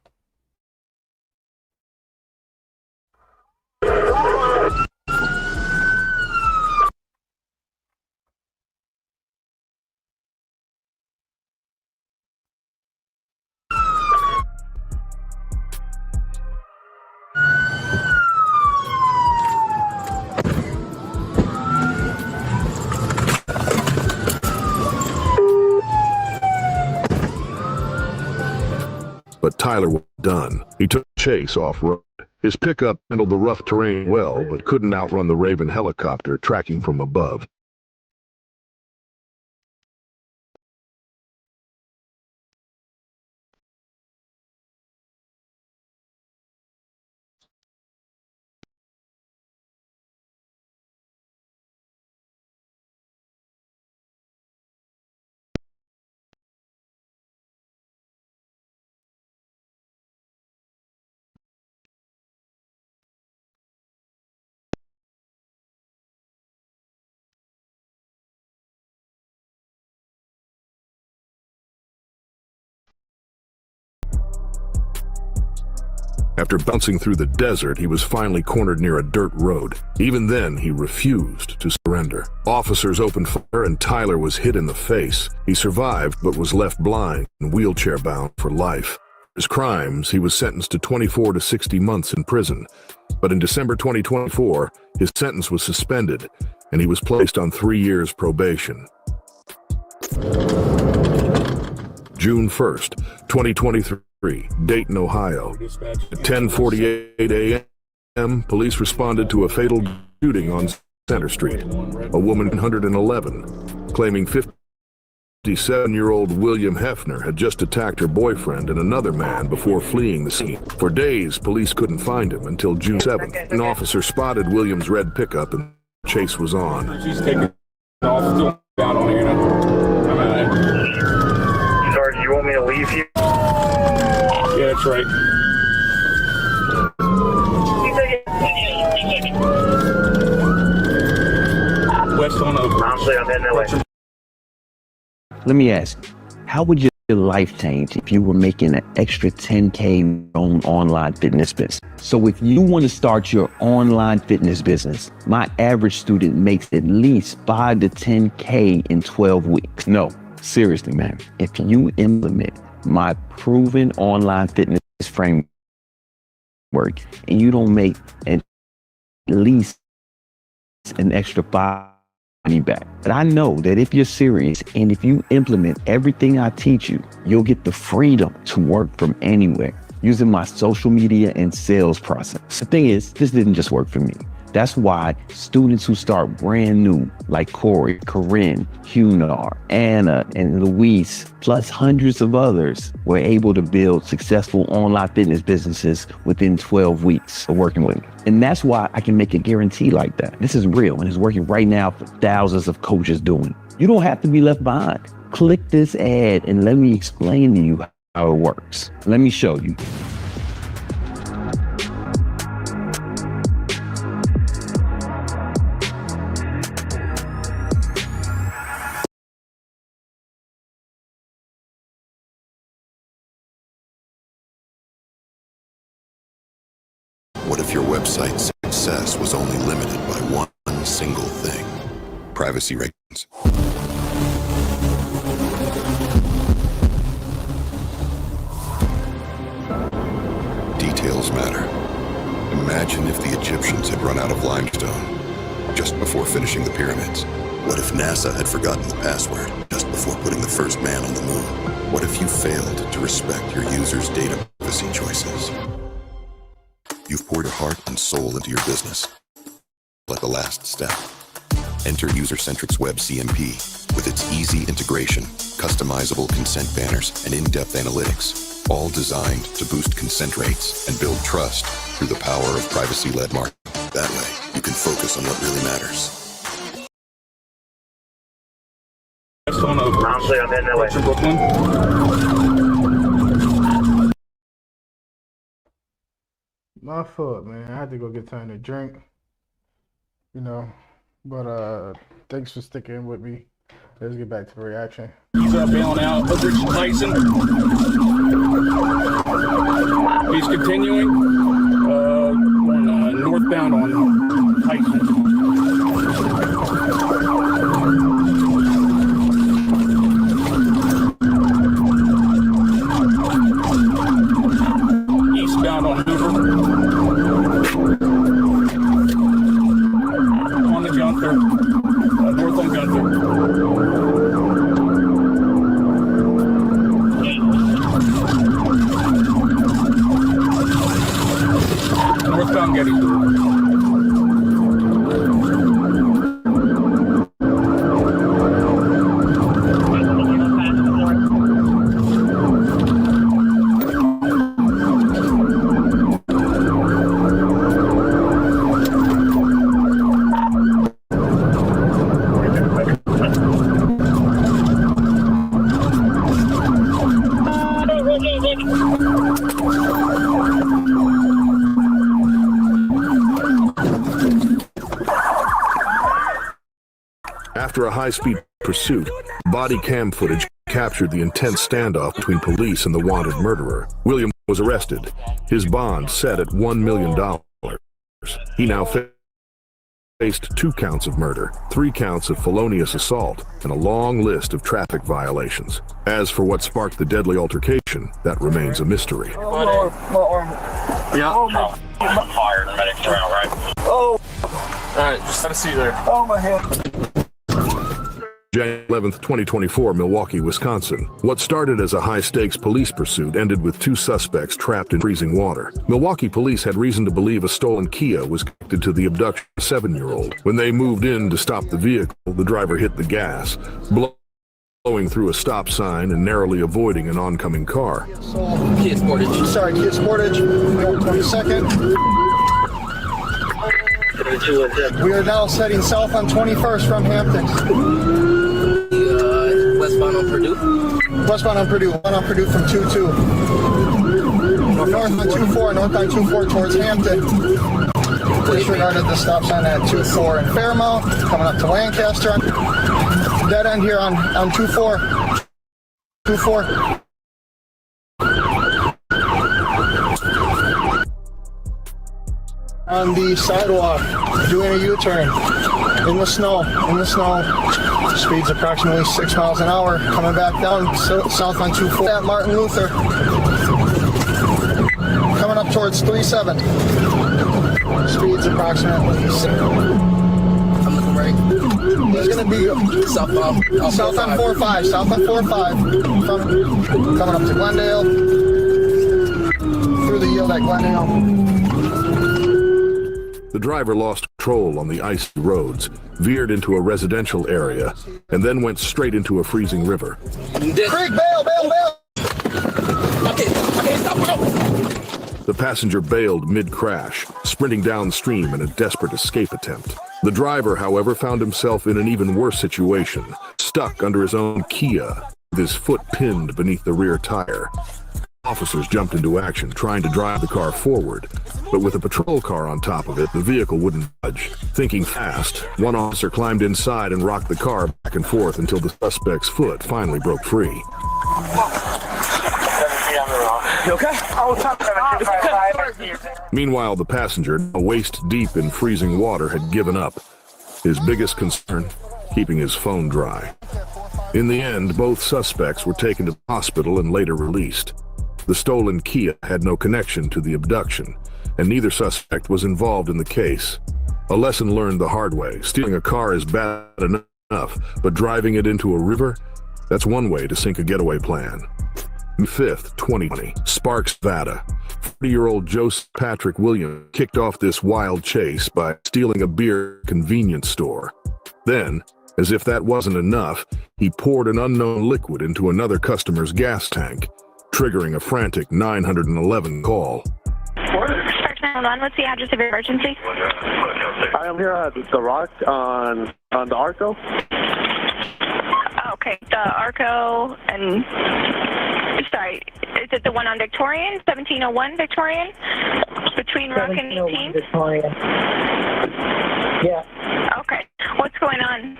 But Tyler was done. He took chase off-road. His pickup handled the rough terrain well, but couldn't outrun the Raven helicopter tracking from above. After bouncing through the desert, he was finally cornered near a dirt road. Even then, he refused to surrender. Officers opened fire and Tyler was hit in the face. He survived but was left blind and wheelchair-bound for life. For his crimes, he was sentenced to 24 to 60 months in prison. But in December 2024, his sentence was suspended and he was placed on 3 years probation. June 1st, 2023. Dayton, Ohio. At 10:48 a.m., police responded to a fatal shooting on Center Street. A woman 111, claiming 57-year-old William Hefner had just attacked her boyfriend and another man before fleeing the scene. For days, police couldn't find him until June 7th. An officer spotted William's red pickup and the chase was on. She's taking off, still down on here now. Sarge, you want me to leave you? Yeah, that's right. West on over. Honestly, I'm heading that way. Let me ask, how would your life change if you were making an extra 10K in your own online fitness business? So if you want to start your online fitness business, my average student makes at least 5 to 10K in 12 weeks. No, seriously, man. If you implement my proven online fitness framework and you don't make at least an extra 5 back. But I know that if you're serious and if you implement everything I teach you, you'll get the freedom to work from anywhere using my social media and sales process. The thing is, this didn't just work for me. That's why students who start brand new, like Corey, Corinne, Hunar, Anna, and Luis, plus hundreds of others, were able to build successful online fitness businesses within 12 weeks of working with me. And that's why I can make a guarantee like that. This is real and it's working right now for thousands of coaches doing it. You don't have to be left behind. Click this ad and let me explain to you how it works. Let me show you. What if your website's success was only limited by one single thing? Privacy regulations. Details matter. Imagine if the Egyptians had run out of limestone just before finishing the pyramids. What if NASA had forgotten the password just before putting the first man on the moon? What if you failed to respect your users' data privacy choices? You've poured your heart and soul into your business. Like the last step. Enter User-Centric's Web CMP with its easy integration, customizable consent banners, and in-depth analytics, all designed to boost consent rates and build trust through the power of privacy-led marketing. That way, you can focus on what really matters. West on over. Honestly, I'm heading that way. Brooklyn. My fault, man. I had to go get something to drink. You know. But thanks for sticking with me. Let's get back to the reaction. He's bailing out. Look, Richard Tyson. He's continuing. Going northbound on Tyson. Eastbound on Hoover. On the Gunther. North on Gunther. Northbound Gettysburg. After a high-speed pursuit, body cam footage captured the intense standoff between police and the wanted murderer. William was arrested, his bond set at $1 million. He now faced 2 counts of murder, 3 counts of felonious assault, and a long list of traffic violations. As for what sparked the deadly altercation, that remains a mystery. Yeah. Oh, my fire. Medics around, right? Oh. All right, just have a seat there. Oh, my hand. January 11th, 2024, Milwaukee, Wisconsin. What started as a high-stakes police pursuit ended with 2 suspects trapped in freezing water. Milwaukee police had reason to believe a stolen Kia was connected to the abduction of a 7-year-old. When they moved in to stop the vehicle, the driver hit the gas, blowing through a stop sign and narrowly avoiding an oncoming car. Kia Sportage. Sorry, Kia Sportage. 22nd. We are now heading south on 21st from Hampton. Westbound on Purdue? Westbound on Purdue. One on Purdue from 22. North on 24, north on 24 towards Hampton. Disregarded the stop sign at 24 in Fairmount. Coming up to Lancaster. Dead end here on 24. 24. On the sidewalk, doing a U-turn in the snow. Speed's approximately 6 miles an hour. Coming back down south on 24 at Martin Luther. Coming up towards 37. Speed's approximately 6. I'm looking right. He's going to be south on 4-5. South on 4-5. Coming up to Glendale. Through the yield at Glendale. The driver lost control on the icy roads, veered into a residential area, and then went straight into a freezing river. Creek, bail! Okay, stop. The passenger bailed mid-crash, sprinting downstream in a desperate escape attempt. The driver, however, found himself in an even worse situation, stuck under his own Kia, with his foot pinned beneath the rear tire. Officers jumped into action, trying to drive the car forward, but with a patrol car on top of it, the vehicle wouldn't budge. Thinking fast, one officer climbed inside and rocked the car back and forth until the suspect's foot finally broke free. You okay? Meanwhile, the passenger, waist deep in freezing water, had given up. His biggest concern, keeping his phone dry. In the end, both suspects were taken to the hospital and later released. The stolen Kia had no connection to the abduction, and neither suspect was involved in the case. A lesson learned the hard way. Stealing a car is bad enough, but driving it into a river? That's one way to sink a getaway plan. May 5th, 2020, Sparks, Nevada. 40-year-old Joseph Patrick Williams kicked off this wild chase by stealing a beer convenience store. Then, as if that wasn't enough, he poured an unknown liquid into another customer's gas tank, triggering a frantic 911 call. Sparks 911, what's the address of your emergency? I am here at the Rock on the Arco. Okay, the Arco and... Sorry, is it the one on Victorian? 1701 Victorian? Between Rock and 18? Victorian. Yeah. Okay, what's going on?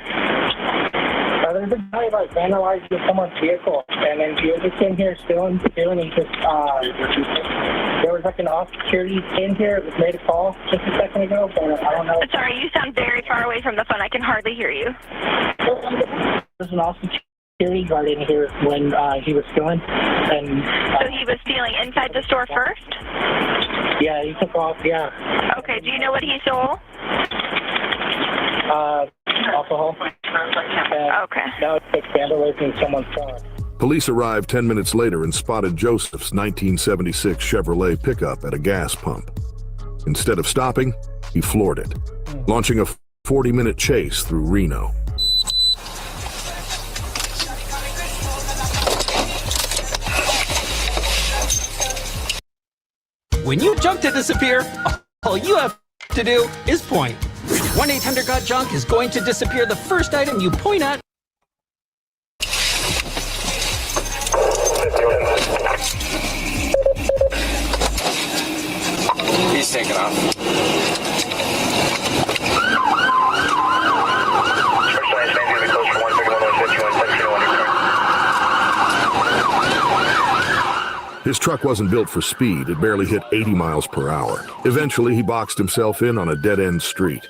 There's a guy like vandalized someone's vehicle, and then he was just in here stealing. He just there was like an off security in here. It was made a call just a second ago, but I don't know. Sorry, you sound very far away from the phone. I can hardly hear you. There's an off security guard in here when he was stealing, and So he was stealing inside the store first? yeah, he took off. Yeah. Okay, do you know what he stole? Alcohol. Okay. Now it's like vandalizing someone's car. Police arrived 10 minutes later and spotted Joseph's 1976 Chevrolet pickup at a gas pump. Instead of stopping, he floored it, launching a 40-minute chase through Reno. When you junk to disappear, all you have to do is point. 1-800-GOT-JUNK is going to disappear the first item you point at. He's taking off. His truck wasn't built for speed. It barely hit 80 miles per hour. Eventually, he boxed himself in on a dead-end street.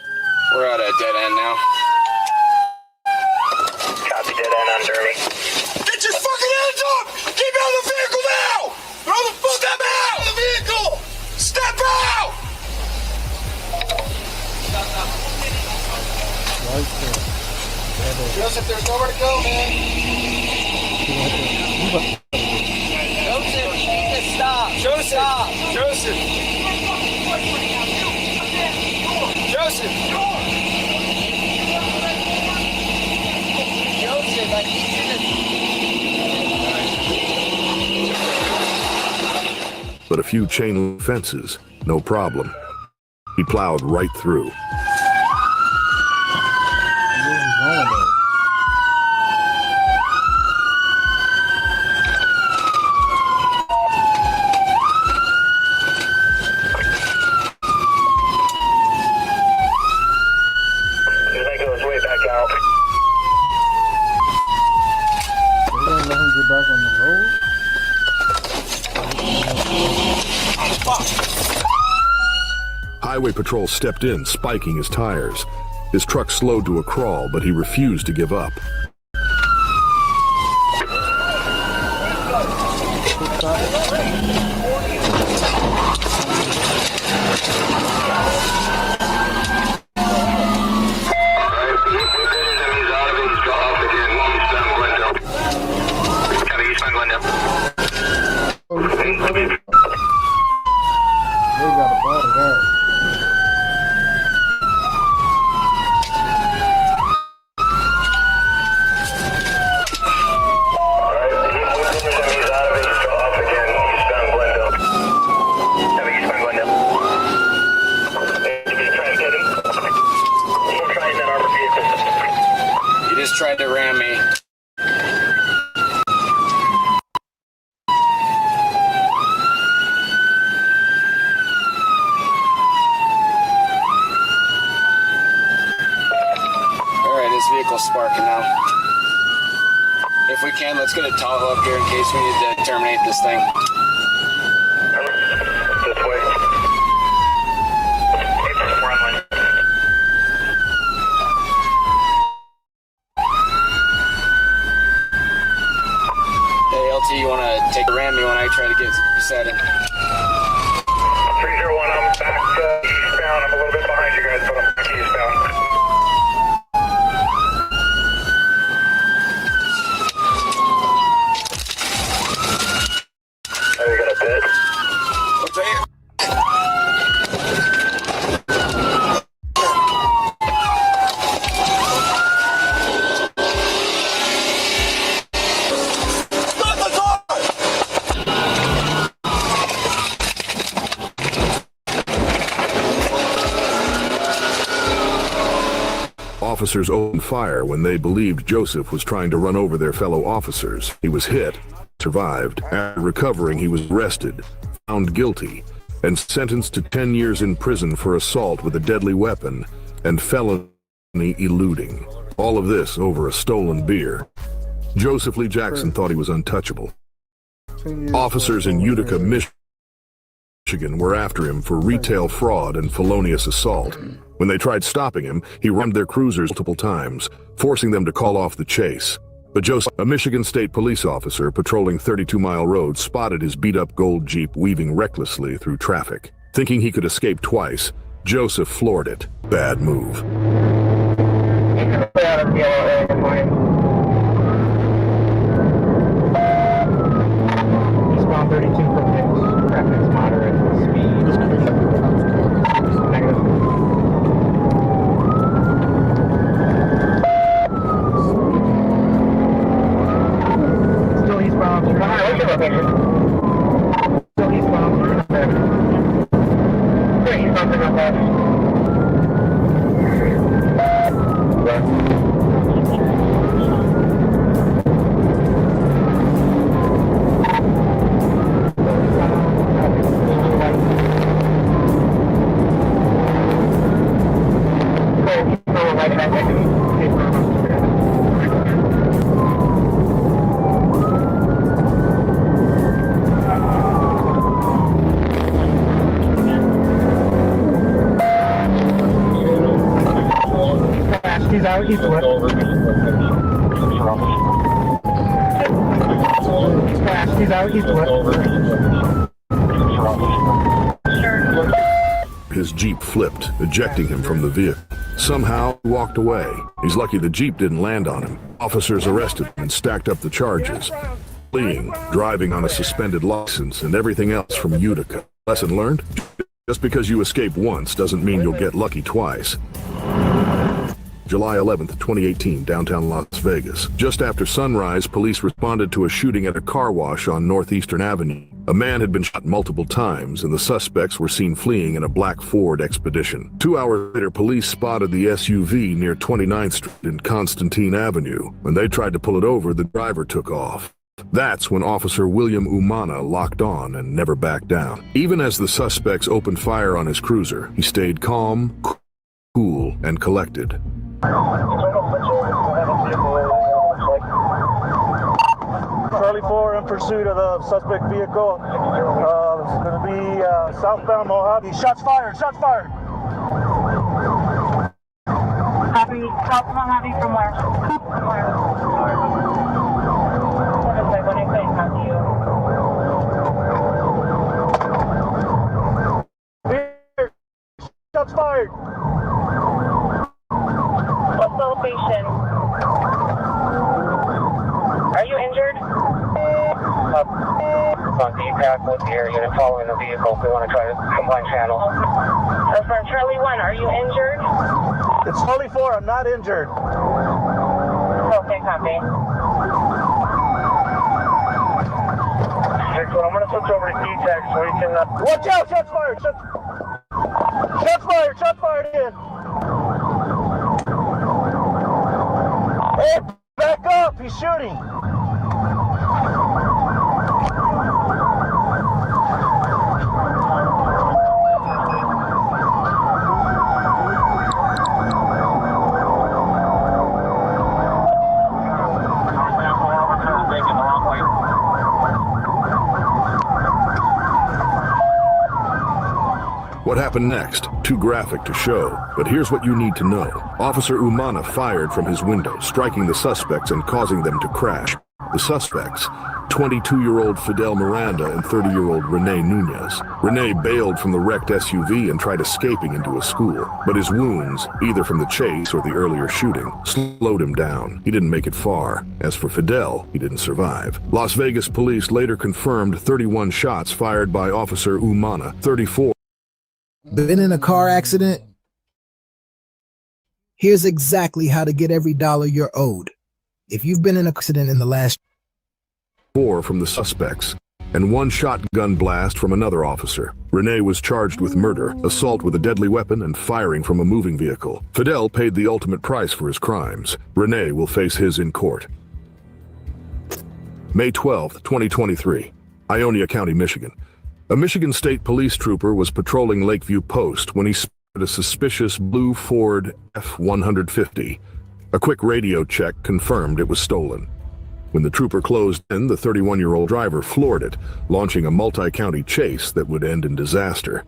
We're at a dead end now. Copy, dead end on Dermy. Get your fucking hands up! Keep out of the vehicle now! Throw the fuck out of the vehicle! Step out! Joseph, there's nowhere to go, man. Joseph, you need to stop. Joseph, stop. Joseph. Joseph. Joseph, I need you to... But a few chain link fences, no problem. He plowed right through. That goes way back out. They don't let him get back on the road. Highway patrol stepped in, spiking his tires. His truck slowed to a crawl, but he refused to give up. They got a ball of that. You just tried to ram me. Alright, this vehicle's sparking now. If we can, let's get a Tahoe up here in case we need to terminate this thing. This way. Hey, LT, you want to take a ram me when I try to get set in? 301, I'm back eastbound. I'm a little bit behind you guys, but I'm back eastbound. Oh, you got a bit? What's right here? Officers opened fire when they believed Joseph was trying to run over their fellow officers. He was hit, survived. After recovering, he was arrested, found guilty, and sentenced to 10 years in prison for assault with a deadly weapon and felony eluding. All of this over a stolen beer. Joseph Lee Jackson thought he was untouchable. Officers in Utica, Michigan were after him for retail fraud and felonious assault. When they tried stopping him, he rammed their cruisers multiple times, forcing them to call off the chase. But Joseph, a Michigan State police officer patrolling 32 Mile Road, spotted his beat-up gold Jeep weaving recklessly through traffic. Thinking he could escape twice, Joseph floored it. Bad move. Eastbound 32 from Hicks. Traffic's moderate speed. Negative. Still eastbound. What's your location? Still eastbound. Great, eastbound to go fast. out east west. He's out east west. His Jeep flipped, ejecting him from the vehicle. Somehow, he walked away. He's lucky the Jeep didn't land on him. Officers arrested him and stacked up the charges. Fleeing, driving on a suspended license, and everything else from Utica. Lesson learned? Just because you escape once doesn't mean you'll get lucky twice. July 11th, 2018, downtown Las Vegas. Just after sunrise, police responded to a shooting at a car wash on Northeastern Avenue. A man had been shot multiple times, and the suspects were seen fleeing in a black Ford Expedition. 2 hours later, police spotted the SUV near 29th Street and Constantine Avenue. When they tried to pull it over, the driver took off. That's when Officer William Umana locked on and never backed down. Even as the suspects opened fire on his cruiser, he stayed calm, cool, and collected. Charlie 4 in pursuit of the suspect vehicle. It's going to be southbound Mojave. Shots fired! Shots fired! Copy, South Mojave from where? What is it? How do you? Here! Shots fired! What's the location? Are you injured? On DPAC with the air unit following the vehicle. We want to try to combine channels. For Charlie 1, are you injured? It's Charlie 4, I'm not injured. Okay, copy. 6-1, I'm going to switch over to DTAC so we can... Watch out! Shots fired! Shots fired! Shots fired again! Hey, back up! He's shooting! What happened next? Too graphic to show, but here's what you need to know. Officer Umana fired from his window, striking the suspects and causing them to crash. The suspects, 22-year-old Fidel Miranda and 30-year-old Rene Nunez. Rene bailed from the wrecked SUV and tried escaping into a school, but his wounds, either from the chase or the earlier shooting, slowed him down. He didn't make it far. As for Fidel, he didn't survive. Las Vegas police later confirmed 31 shots fired by Officer Umana, 34. Been in a car accident? Here's exactly how to get every dollar you're owed. If you've been in an accident in the last 4 from the suspects, and 1 shotgun blast from another officer. Rene was charged with murder, assault with a deadly weapon, and firing from a moving vehicle. Fidel paid the ultimate price for his crimes. Rene will face his in court. May 12, 2023, Ionia County, Michigan. A Michigan State Police trooper was patrolling Lakeview Post when he spotted a suspicious blue Ford F-150. A quick radio check confirmed it was stolen. When the trooper closed in, the 31-year-old driver floored it, launching a multi-county chase that would end in disaster.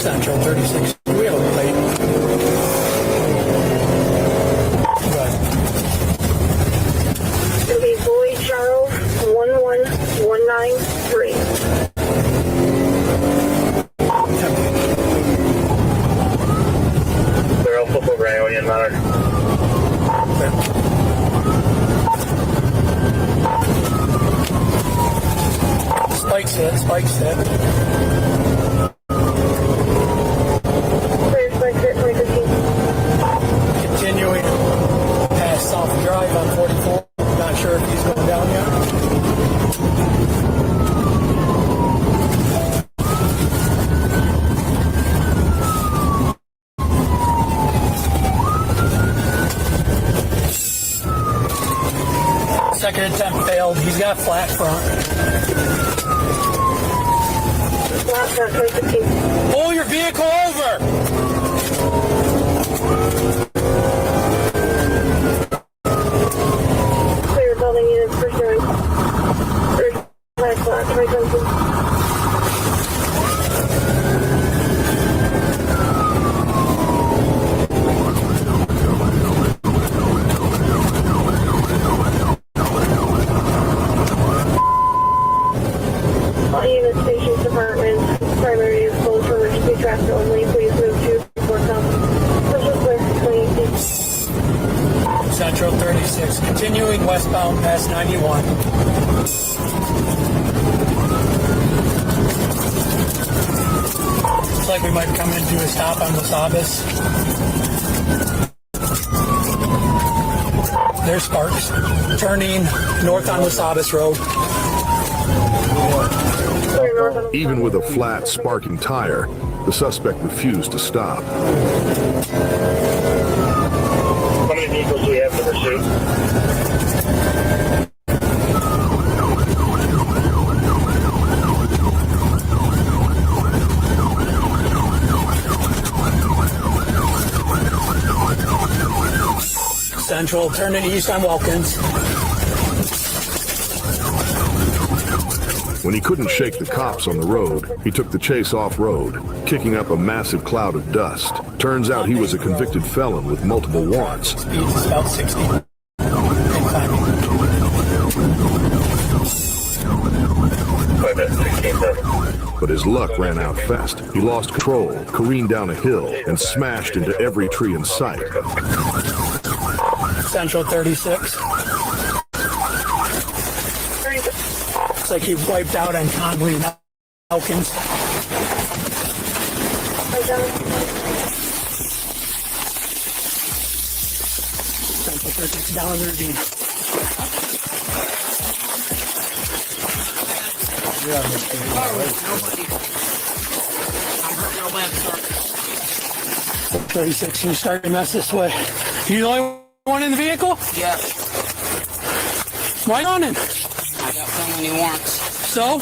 Central 36. We have a plate. It'll be Boy Charles 11193. They're all flip over Ionia and Monarch. Spike's hit. Spike's hit. Continuing past South Drive on 44. Not sure if he's going down yet. Second attempt failed. He's got flat front. Pull your vehicle over! Clear building units, pursuing only, please move to Fort Special clear 22. Central 36, continuing westbound past 91. Looks like we might come into a stop on Wasabas. There's Sparks, turning north on Wasabas Road. Even with a flat, sparking tire, the suspect refused to stop. How many vehicles do we have in pursuit? Central, turning east on Wilkins. When he couldn't shake the cops on the road, he took the chase off-road, kicking up a massive cloud of dust. Turns out he was a convicted felon with multiple warrants. Speed is about 60. But his luck ran out fast. He lost control, careened down a hill, and smashed into every tree in sight. Central 36. Looks like he wiped out on Conley and Elkins. Central 36 down the ravine. Yeah, 36, you start to mess this way. You the only one in the vehicle? Yeah. Right on in. I got so many warrants. So?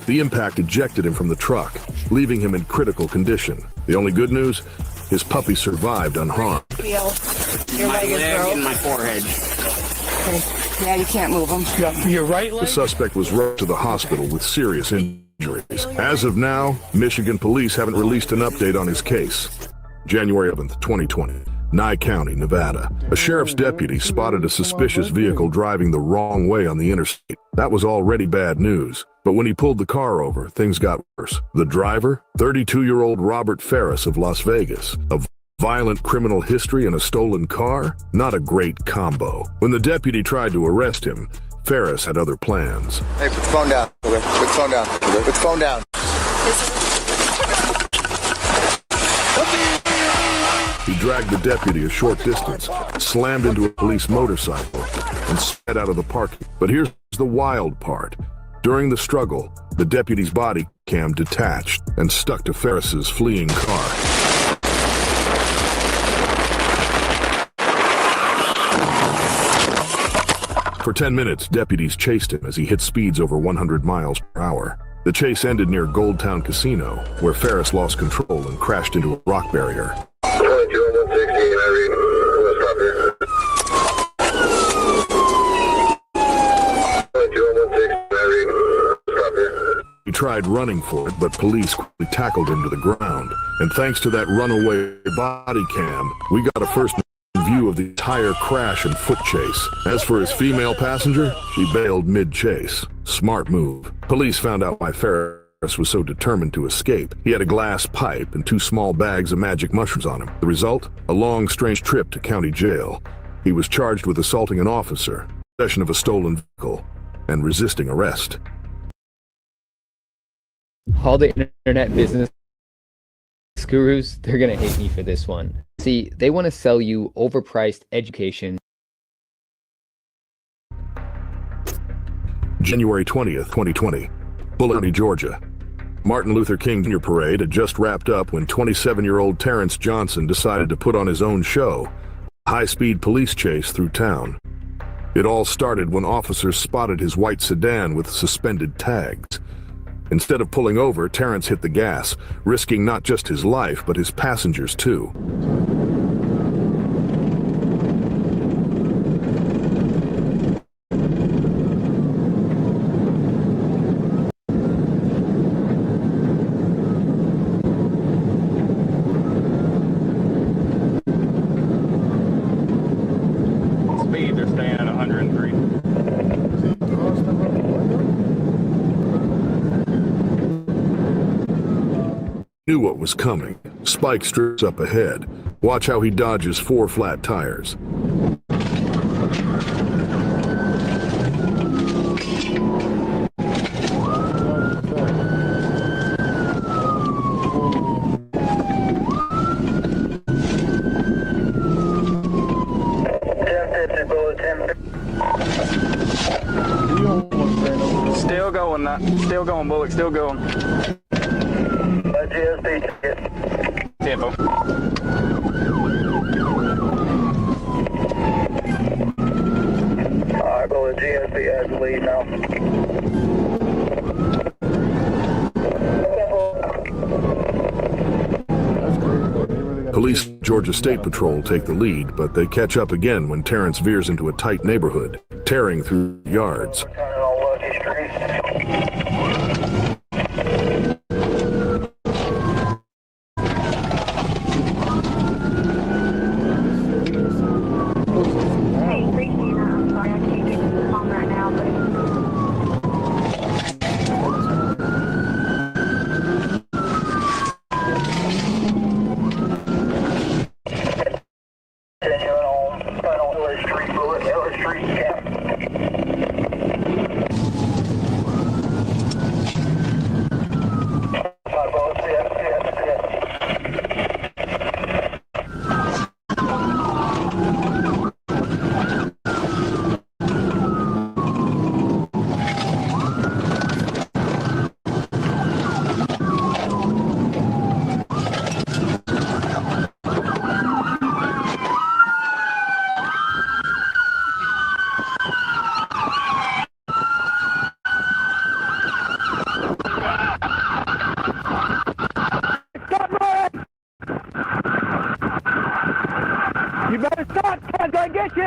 The impact ejected him from the truck, leaving him in critical condition. The only good news? His puppy survived unharmed. Your leg is broke. And my forehead. Okay. Yeah, you can't move them. Your right leg? The suspect was rushed to the hospital with serious injuries. As of now, Michigan police haven't released an update on his case. January 11th, 2020. Nye County, Nevada. A sheriff's deputy spotted a suspicious vehicle driving the wrong way on the interstate. That was already bad news. But when he pulled the car over, things got worse. The driver, 32-year-old Robert Ferris of Las Vegas. A violent criminal history and a stolen car? Not a great combo. When the deputy tried to arrest him, Ferris had other plans. Hey, put the phone down. Okay, put the phone down. Put the phone down. He dragged the deputy a short distance, slammed into a police motorcycle, and sped out of the parking. But here's the wild part. During the struggle, the deputy's body cam detached and stuck to Ferris's fleeing car. For 10 minutes, deputies chased him as he hit speeds over 100 miles per hour. The chase ended near Goldtown Casino, where Ferris lost control and crashed into a rock barrier. 22 and 160, and I read. Let's stop here. 22 and 160, and I read. Stop here. He tried running for it, but police quickly tackled him to the ground. And thanks to that runaway body cam, we got a first view of the entire crash and foot chase. As for his female passenger, she bailed mid-chase. Smart move. Police found out why Ferris was so determined to escape. He had a glass pipe and 2 small bags of magic mushrooms on him. The result? A long, strange trip to county jail. He was charged with assaulting an officer, possession of a stolen vehicle, and resisting arrest. All the internet business gurus, they're gonna hate me for this one. See, they want to sell you overpriced education. January 20th, 2020. Bullitt County, Georgia. Martin Luther King Jr. parade had just wrapped up when 27-year-old Terrence Johnson decided to put on his own show, a high-speed police chase through town. It all started when officers spotted his white sedan with suspended tags. Instead of pulling over, Terrence hit the gas, risking not just his life, but his passengers too. Speeds are staying at 103. knew what was coming. Spike strips up ahead. Watch how he dodges 4 flat tires. Still going, still going, Bullock, still going. Tempo. Alright, Bullock, GSP has the lead now. Police Georgia State Patrol take the lead, but they catch up again when Terrence veers into a tight neighborhood, tearing through yards. You better stop, Ken's gonna get you!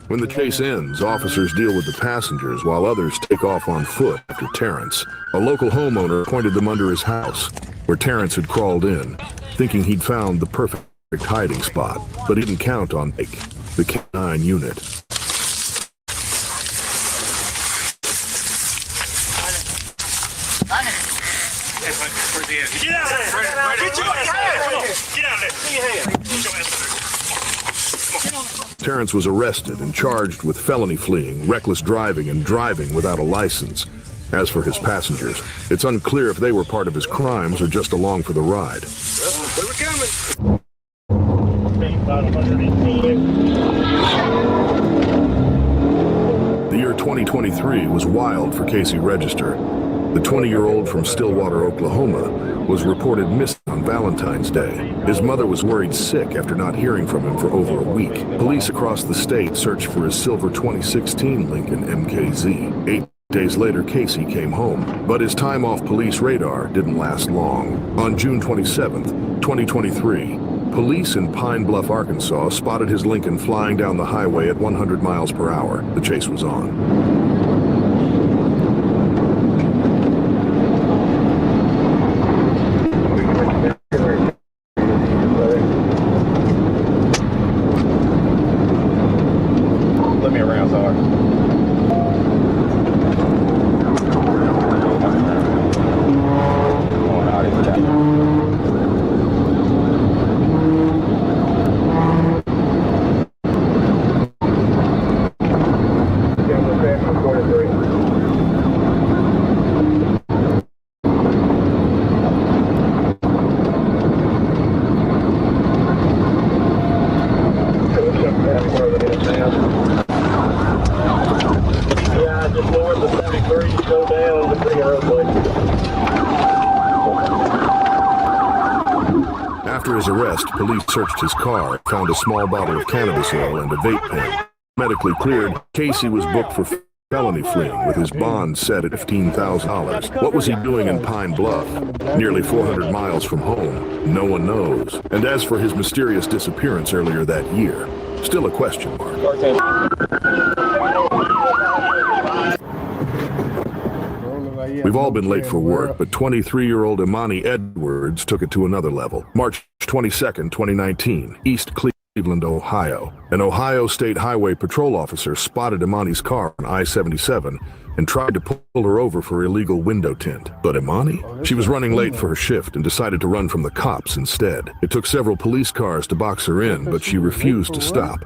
When the chase ends, officers deal with the passengers while others take off on foot after Terrence. A local homeowner pointed them under his house, where Terrence had crawled in, thinking he'd found the perfect hiding spot, but he didn't count on Mike, the K-9 unit. Get out of there! Get your ass! Get out of there! Get your hand! Get your ass! Terrence was arrested and charged with felony fleeing, reckless driving, and driving without a license. As for his passengers, it's unclear if they were part of his crimes or just along for the ride. They were coming! The year 2023 was wild for Casey Register. The 20-year-old from Stillwater, Oklahoma, was reported missing on Valentine's Day. His mother was worried sick after not hearing from him for over a week. Police across the state searched for his silver 2016 Lincoln MKZ. 8 days later, Casey came home, but his time off police radar didn't last long. On June 27th, 2023, police in Pine Bluff, Arkansas spotted his Lincoln flying down the highway at 100 miles per hour. The chase was on. After his arrest, police searched his car, found a small bottle of cannabis oil and a vape pen. Medically cleared, Casey was booked for felony fleeing with his bond set at $15,000. What was he doing in Pine Bluff, nearly 400 miles from home? No one knows. And as for his mysterious disappearance earlier that year, still a question mark. We've all been late for work, but 23-year-old Imani Edwards took it to another level. March 22nd, 2019, East Cleveland, Ohio. An Ohio State Highway Patrol officer spotted Imani's car on I-77 and tried to pull her over for illegal window tint. But Imani? She was running late for her shift and decided to run from the cops instead. It took several police cars to box her in, but she refused to stop.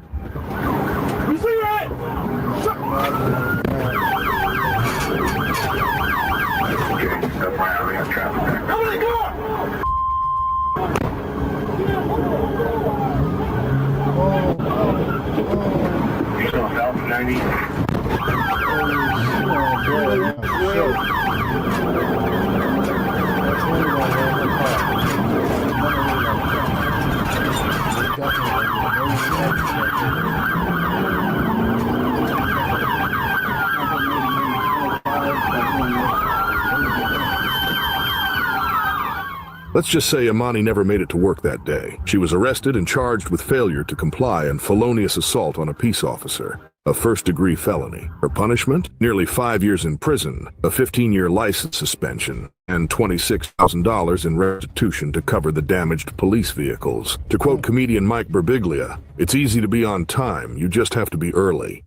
Let's just say Imani never made it to work that day. She was arrested and charged with failure to comply and felonious assault on a peace officer, a first-degree felony. Her punishment? Nearly 5 years in prison, a 15-year license suspension, and $26,000 in restitution to cover the damaged police vehicles. To quote comedian Mike Birbiglia, "It's easy to be on time, you just have to be early."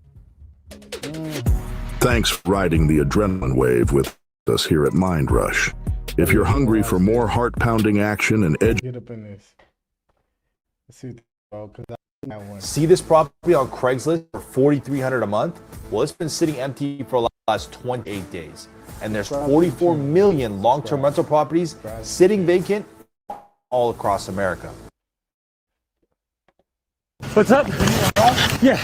Thanks for riding the adrenaline wave with us here at Mind Rush. If you're hungry for more heart-pounding action and Get up in this. Let's see, because I that one. See this property on Craigslist for $4,300 a month? Well, it's been sitting empty for the last 28 days. And there's 44 million long-term rental properties sitting vacant all across America. What's up? Yeah.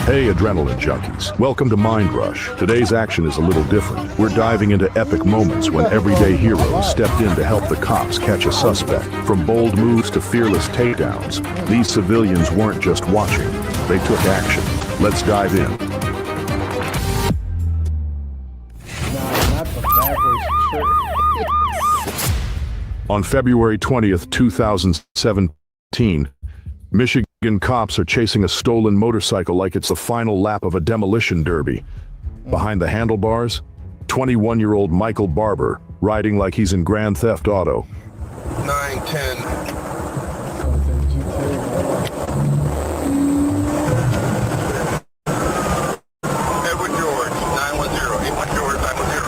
Hey, adrenaline junkies. Welcome to Mind Rush. Today's action is a little different. We're diving into epic moments when everyday heroes stepped in to help the cops catch a suspect. From bold moves to fearless takedowns, these civilians weren't just watching. They took action. Let's dive in. On February 20th, 2017, Michigan cops are chasing a stolen motorcycle like it's the final lap of a demolition derby. Behind the handlebars, 21-year-old Michael Barber, riding like he's in Grand Theft Auto. 910. Edward George, 910. Edward George, 910.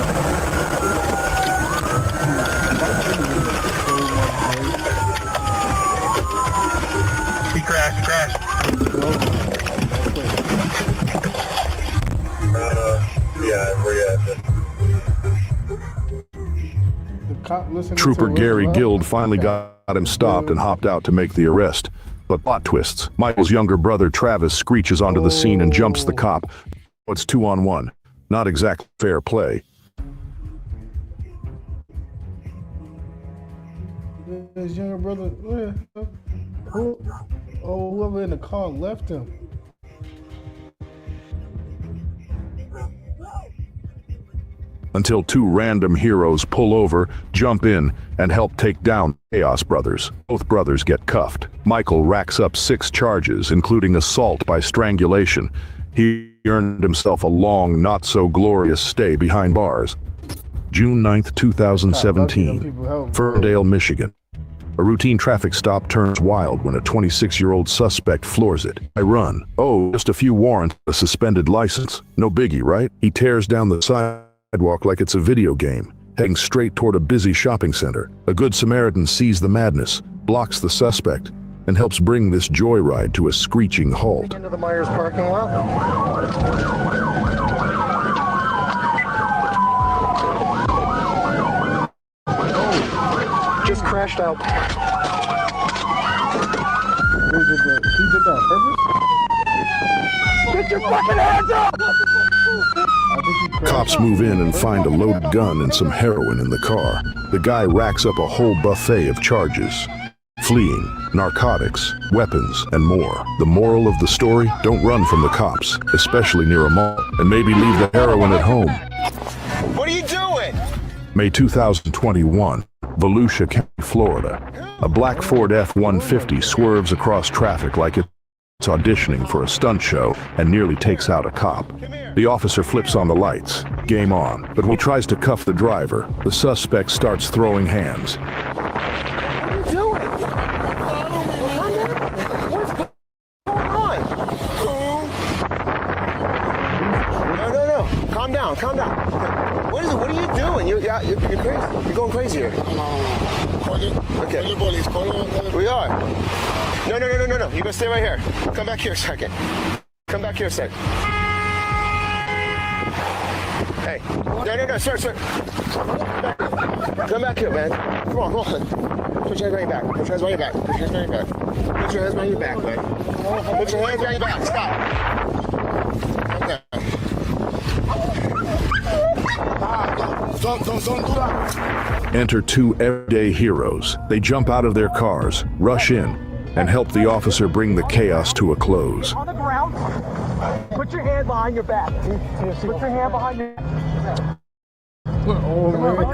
He crashed. Trooper Gary Guild finally got him stopped and hopped out to make the arrest. But plot twists. Michael's younger brother Travis screeches onto the scene and jumps the cop. It's 2-on-1. Not exactly fair play. His younger brother, whoever in the car left him. Until two random heroes pull over, jump in, and help take down Chaos Brothers. Both brothers get cuffed. Michael racks up 6 charges, including assault by strangulation. He earned himself a long, not-so-glorious stay behind bars. June 9th, 2017, Ferndale, Michigan. A routine traffic stop turns wild when a 26-year-old suspect floors it. I run. Oh, just a few warrants, a suspended license. No biggie, right? He tears down the sidewalk like it's a video game, heading straight toward a busy shopping center. A good Samaritan sees the madness, blocks the suspect, and helps bring this joyride to a screeching halt. Into the Myers parking lot. Just crashed out. He did that on purpose? Get your fucking hands up! Cops move in and find a loaded gun and some heroin in the car. The guy racks up a whole buffet of charges. Fleeing, narcotics, weapons, and more. The moral of the story? Don't run from the cops, especially near a mall, and maybe leave the heroin at home. What are you doing? May 2021, Volusia County, Florida. A black Ford F-150 swerves across traffic like it's auditioning for a stunt show and nearly takes out a cop. The officer flips on the lights. Game on. But when he tries to cuff the driver, the suspect starts throwing hands. What are you doing? No. You gonna stay right here. Come back here a second. Come back here a second. Hey. No, sir. Come back here, man. Come on. Put your hands on your back. Put your hands on your back. Put your hands on your back. Put your hands on your back, man. Put your hands on your back. Stop. Okay. Don't do that. Enter two everyday heroes. They jump out of their cars, rush in, and help the officer bring the chaos to a close. On the ground. Put your hand behind your back. Put your hand behind your back.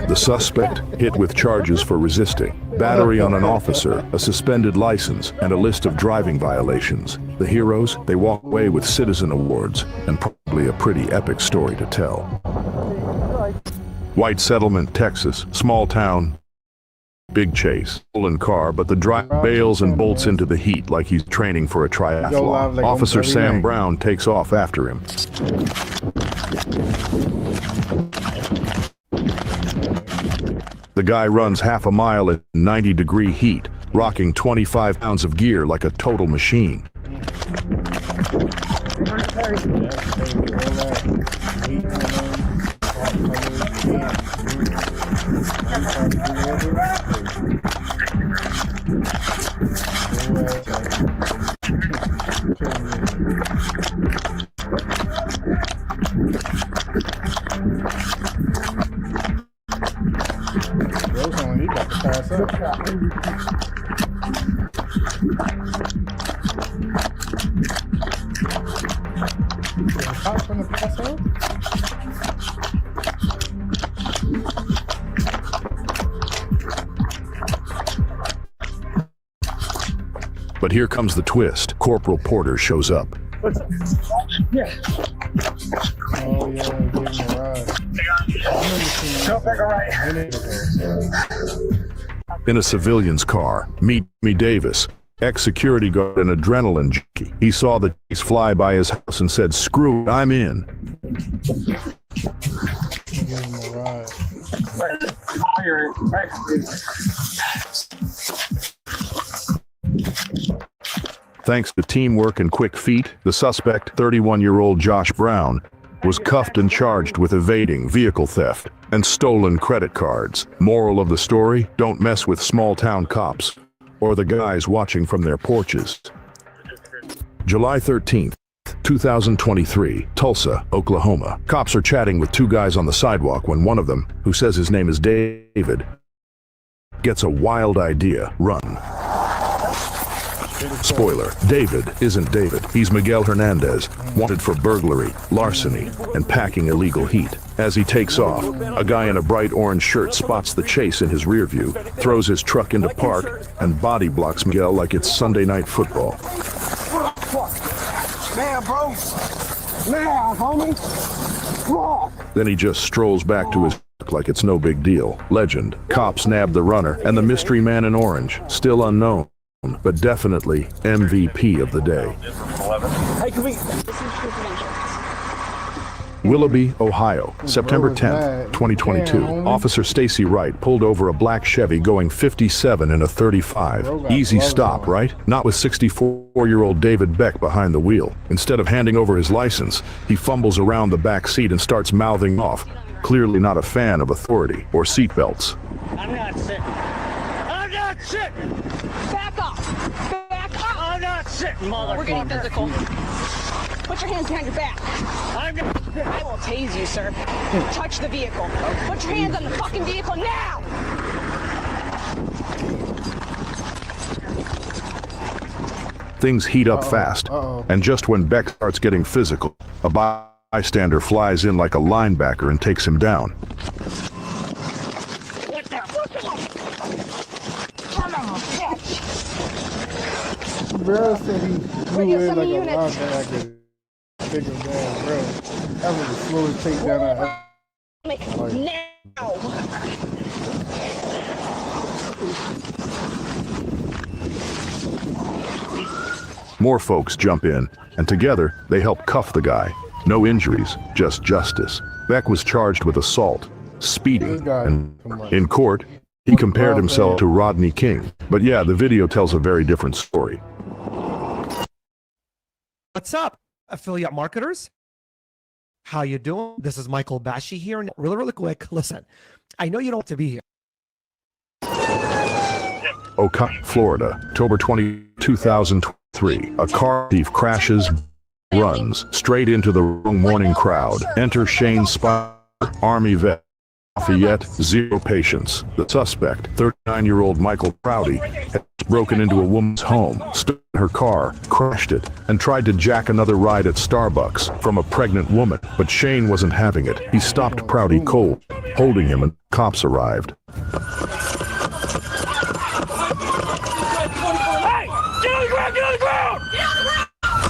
The suspect hit with charges for resisting, battery on an officer, a suspended license, and a list of driving violations. The heroes, they walk away with citizen awards and probably a pretty epic story to tell. White Settlement, Texas, small town, big chase, stolen car, but the driver bails and bolts into the heat like he's training for a triathlon. Officer Sam Brown takes off after him. The guy runs half a mile at 90-degree heat, rocking 25 pounds of gear like a total machine. He got to pass up. Cops from the pass up? But here comes the twist. Corporal Porter shows up. Yeah. Oh, yeah, give him a ride. Go back right. In a civilian's car, meet me Davis, ex-security guard and adrenaline junkie. He saw the chase fly by his house and said, "Screw it, I'm in." Give him a ride. Thanks to teamwork and quick feet, the suspect, 31-year-old Josh Brown, was cuffed and charged with evading vehicle theft and stolen credit cards. Moral of the story, don't mess with small-town cops or the guys watching from their porches. July 13th, 2023, Tulsa, Oklahoma. Cops are chatting with two guys on the sidewalk when one of them, who says his name is David, gets a wild idea: run. Spoiler, David isn't David. He's Miguel Hernandez, wanted for burglary, larceny, and packing illegal heat. As he takes off, a guy in a bright orange shirt spots the chase in his rear view, throws his truck into park, and body blocks Miguel like it's Sunday Night Football. Man, bro. Man, homie. Then he just strolls back to his truck like it's no big deal. Legend, cops nabbed the runner, and the mystery man in orange, still unknown, but definitely MVP of the day. Hey, can we... Willoughby, Ohio, September 10th, 2022. Officer Stacy Wright pulled over a black Chevy going 57 in a 35. Easy stop, right? Not with 64-year-old David Beck behind the wheel. Instead of handing over his license, he fumbles around the back seat and starts mouthing off, clearly not a fan of authority or seatbelts. I'm not sitting. I'm not sitting. Back up. Back up. I'm not sitting, motherfucker. We're getting physical. Put your hands behind your back. I'm not sitting. I will tase you, sir. Touch the vehicle. Put your hands on the fucking vehicle now! Things heat up fast, and just when Beck starts getting physical, a bystander flies in like a linebacker and takes him down. What the? Come on, catch. Bro said he flew in like a units. linebacker. Take him down, bro. That was the slowest takedown I ever. Now! More folks jump in, and together they help cuff the guy. No injuries, just justice. Beck was charged with assault, speeding, and in court, he compared himself to Rodney King. But yeah, the video tells a very different story. What's up, affiliate marketers? How you doing? This is Michael Bashi here. And really quick, listen, I know you don't have to be here. Ocala, Florida, October 20, 2003. A car thief crashes, runs straight into the wrong morning crowd. Enter Shane Spicer, Army vet. Lafayette, 0 patients. The suspect, 39-year-old Michael Prouty, had broken into a woman's home, stood in her car, crashed it, and tried to jack another ride at Starbucks from a pregnant woman. But Shane wasn't having it. He stopped Prouty cold, holding him, and cops arrived. Hey! Get on the ground! Get on the ground!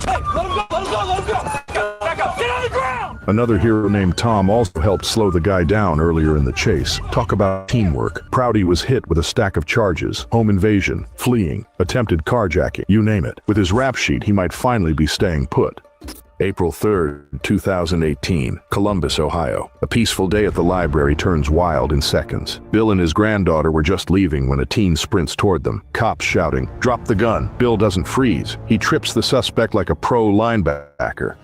Hey, let him go! Let him go! Let him go! Back up! Get on the ground! Another hero named Tom also helped slow the guy down earlier in the chase. Talk about teamwork. Prouty was hit with a stack of charges: home invasion, fleeing, attempted carjacking, you name it. With his rap sheet, he might finally be staying put. April 3rd, 2018, Columbus, Ohio. A peaceful day at the library turns wild in seconds. Bill and his granddaughter were just leaving when a teen sprints toward them, cops shouting, "Drop the gun." Bill doesn't freeze. He trips the suspect like a pro linebacker.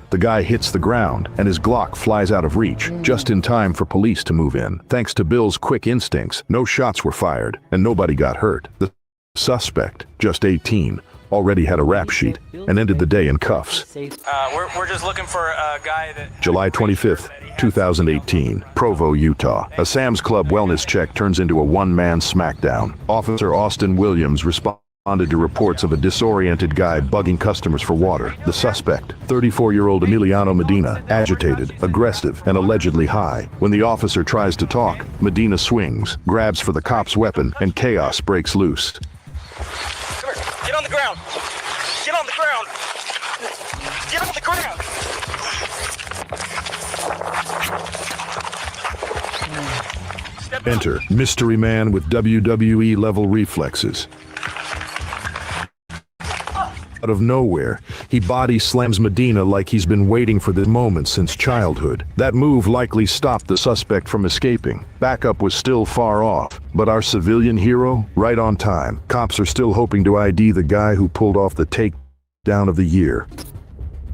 The guy hits the ground, and his Glock flies out of reach, just in time for police to move in. Thanks to Bill's quick instincts, no shots were fired, and nobody got hurt. The suspect, just 18, already had a rap sheet, and ended the day in cuffs. We're just looking for a guy that... July 25th, 2018, Provo, Utah. A Sam's Club wellness check turns into a one-man smackdown. Officer Austin Williams responded to reports of a disoriented guy bugging customers for water. The suspect, 34-year-old Emiliano Medina, agitated, aggressive, and allegedly high. When the officer tries to talk, Medina swings, grabs for the cop's weapon, and chaos breaks loose. Come here. Get on the ground. Get on the ground. Get on the ground. Enter mystery man with WWE-level reflexes. Out of nowhere, he body slams Medina like he's been waiting for this moment since childhood. That move likely stopped the suspect from escaping. Backup was still far off, but our civilian hero, right on time. Cops are still hoping to ID the guy who pulled off the takedown of the year.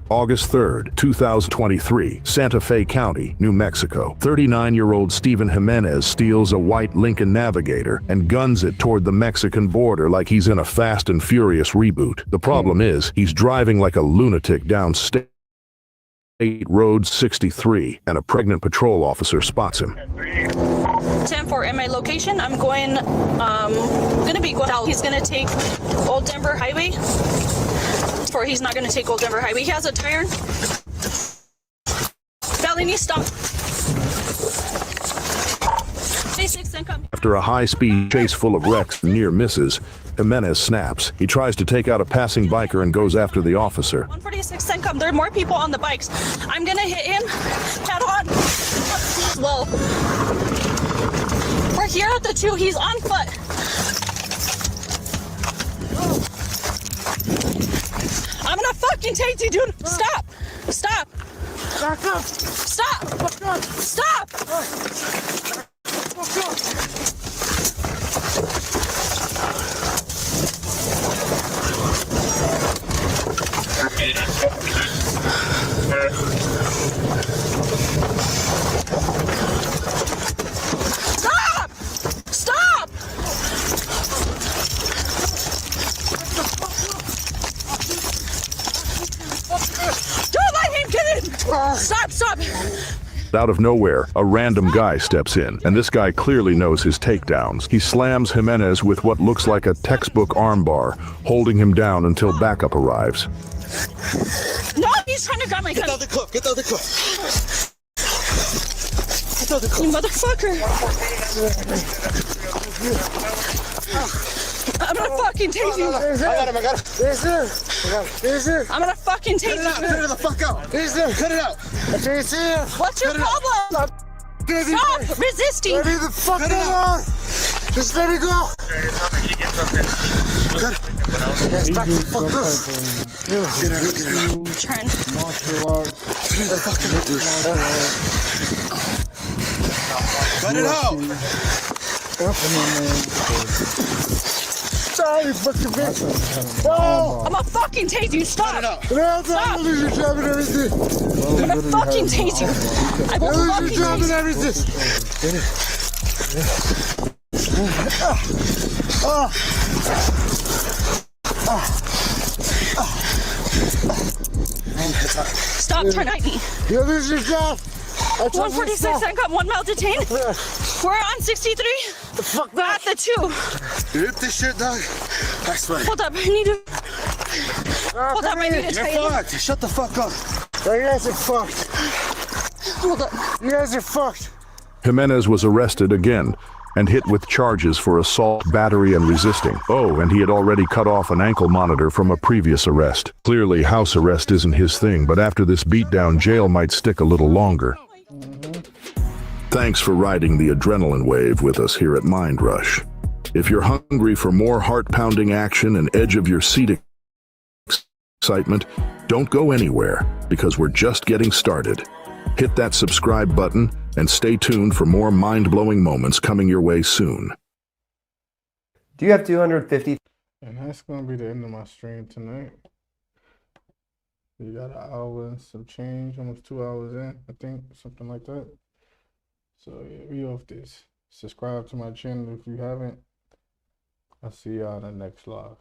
August 3rd, 2023, Santa Fe County, New Mexico. 39-year-old Steven Jimenez steals a white Lincoln Navigator and guns it toward the Mexican border like he's in a Fast and Furious reboot. The problem is, he's driving like a lunatic down State Road 63, and a pregnant patrol officer spots him. 10-4 in my location. I'm gonna be going out. He's gonna take Old Denver Highway. Or he's not gonna take Old Denver Highway. He has a turn. Felony stop. After a high-speed chase full of wrecks and near misses, Jimenez snaps. He tries to take out a passing biker and goes after the officer. 146 income. There are more people on the bikes. I'm gonna hit him head on. Well, we're here at the 2. He's on foot. I'm gonna fucking take you, dude. Stop. Stop. Back up. Stop. Fuck up. Stop. Fuck up. Stop. Stop. Don't let him get in! Stop, stop! Out of nowhere, a random guy steps in, and this guy clearly knows his takedowns. He slams Jimenez with what looks like a textbook armbar, holding him down until backup arrives. No, he's trying to grab my gun. Get out the cup, get out the cup. Get out the cup. You motherfucker. I'm gonna fucking tase you. I got him, I got him. There's there. I'm gonna fucking tase you. Cut it the fuck out. There's there, cut it out. What's your problem? Stop resisting. Let me the fuck out. Just let it go. Cut it. Yes, back the fuck up. Get out, get out. Turn. Martial arts. Get the fuck out. Cut it out. Sorry, fucking bitch. I'm gonna fucking tase you. Stop. Stop. I'm gonna fucking tase you. I will fucking tase you. Stop trying to hit me. You lose your job. 146, I got 1 mile detained. We're on 63. The fuck that? At the 2. You rip this shit, dog. That's right. Hold up, I need to. Hold up, I need to You're tell you. fucked. Shut the fuck up. You guys are fucked. Hold up. You guys are fucked. Jimenez was arrested again and hit with charges for assault, battery, and resisting. Oh, and he had already cut off an ankle monitor from a previous arrest. Clearly, house arrest isn't his thing, but after this beatdown, jail might stick a little longer. Thanks for riding the adrenaline wave with us here at Mind Rush. If you're hungry for more heart-pounding action and edge-of-your-seat excitement, don't go anywhere, because we're just getting started. Hit that subscribe button and stay tuned for more mind-blowing moments coming your way soon. Do you have 250? And that's gonna be the end of my stream tonight. You got an hour and some change, almost 2 hours in, I think, something like that. So yeah, we off this. Subscribe to my channel if you haven't. I'll see y'all in the next live.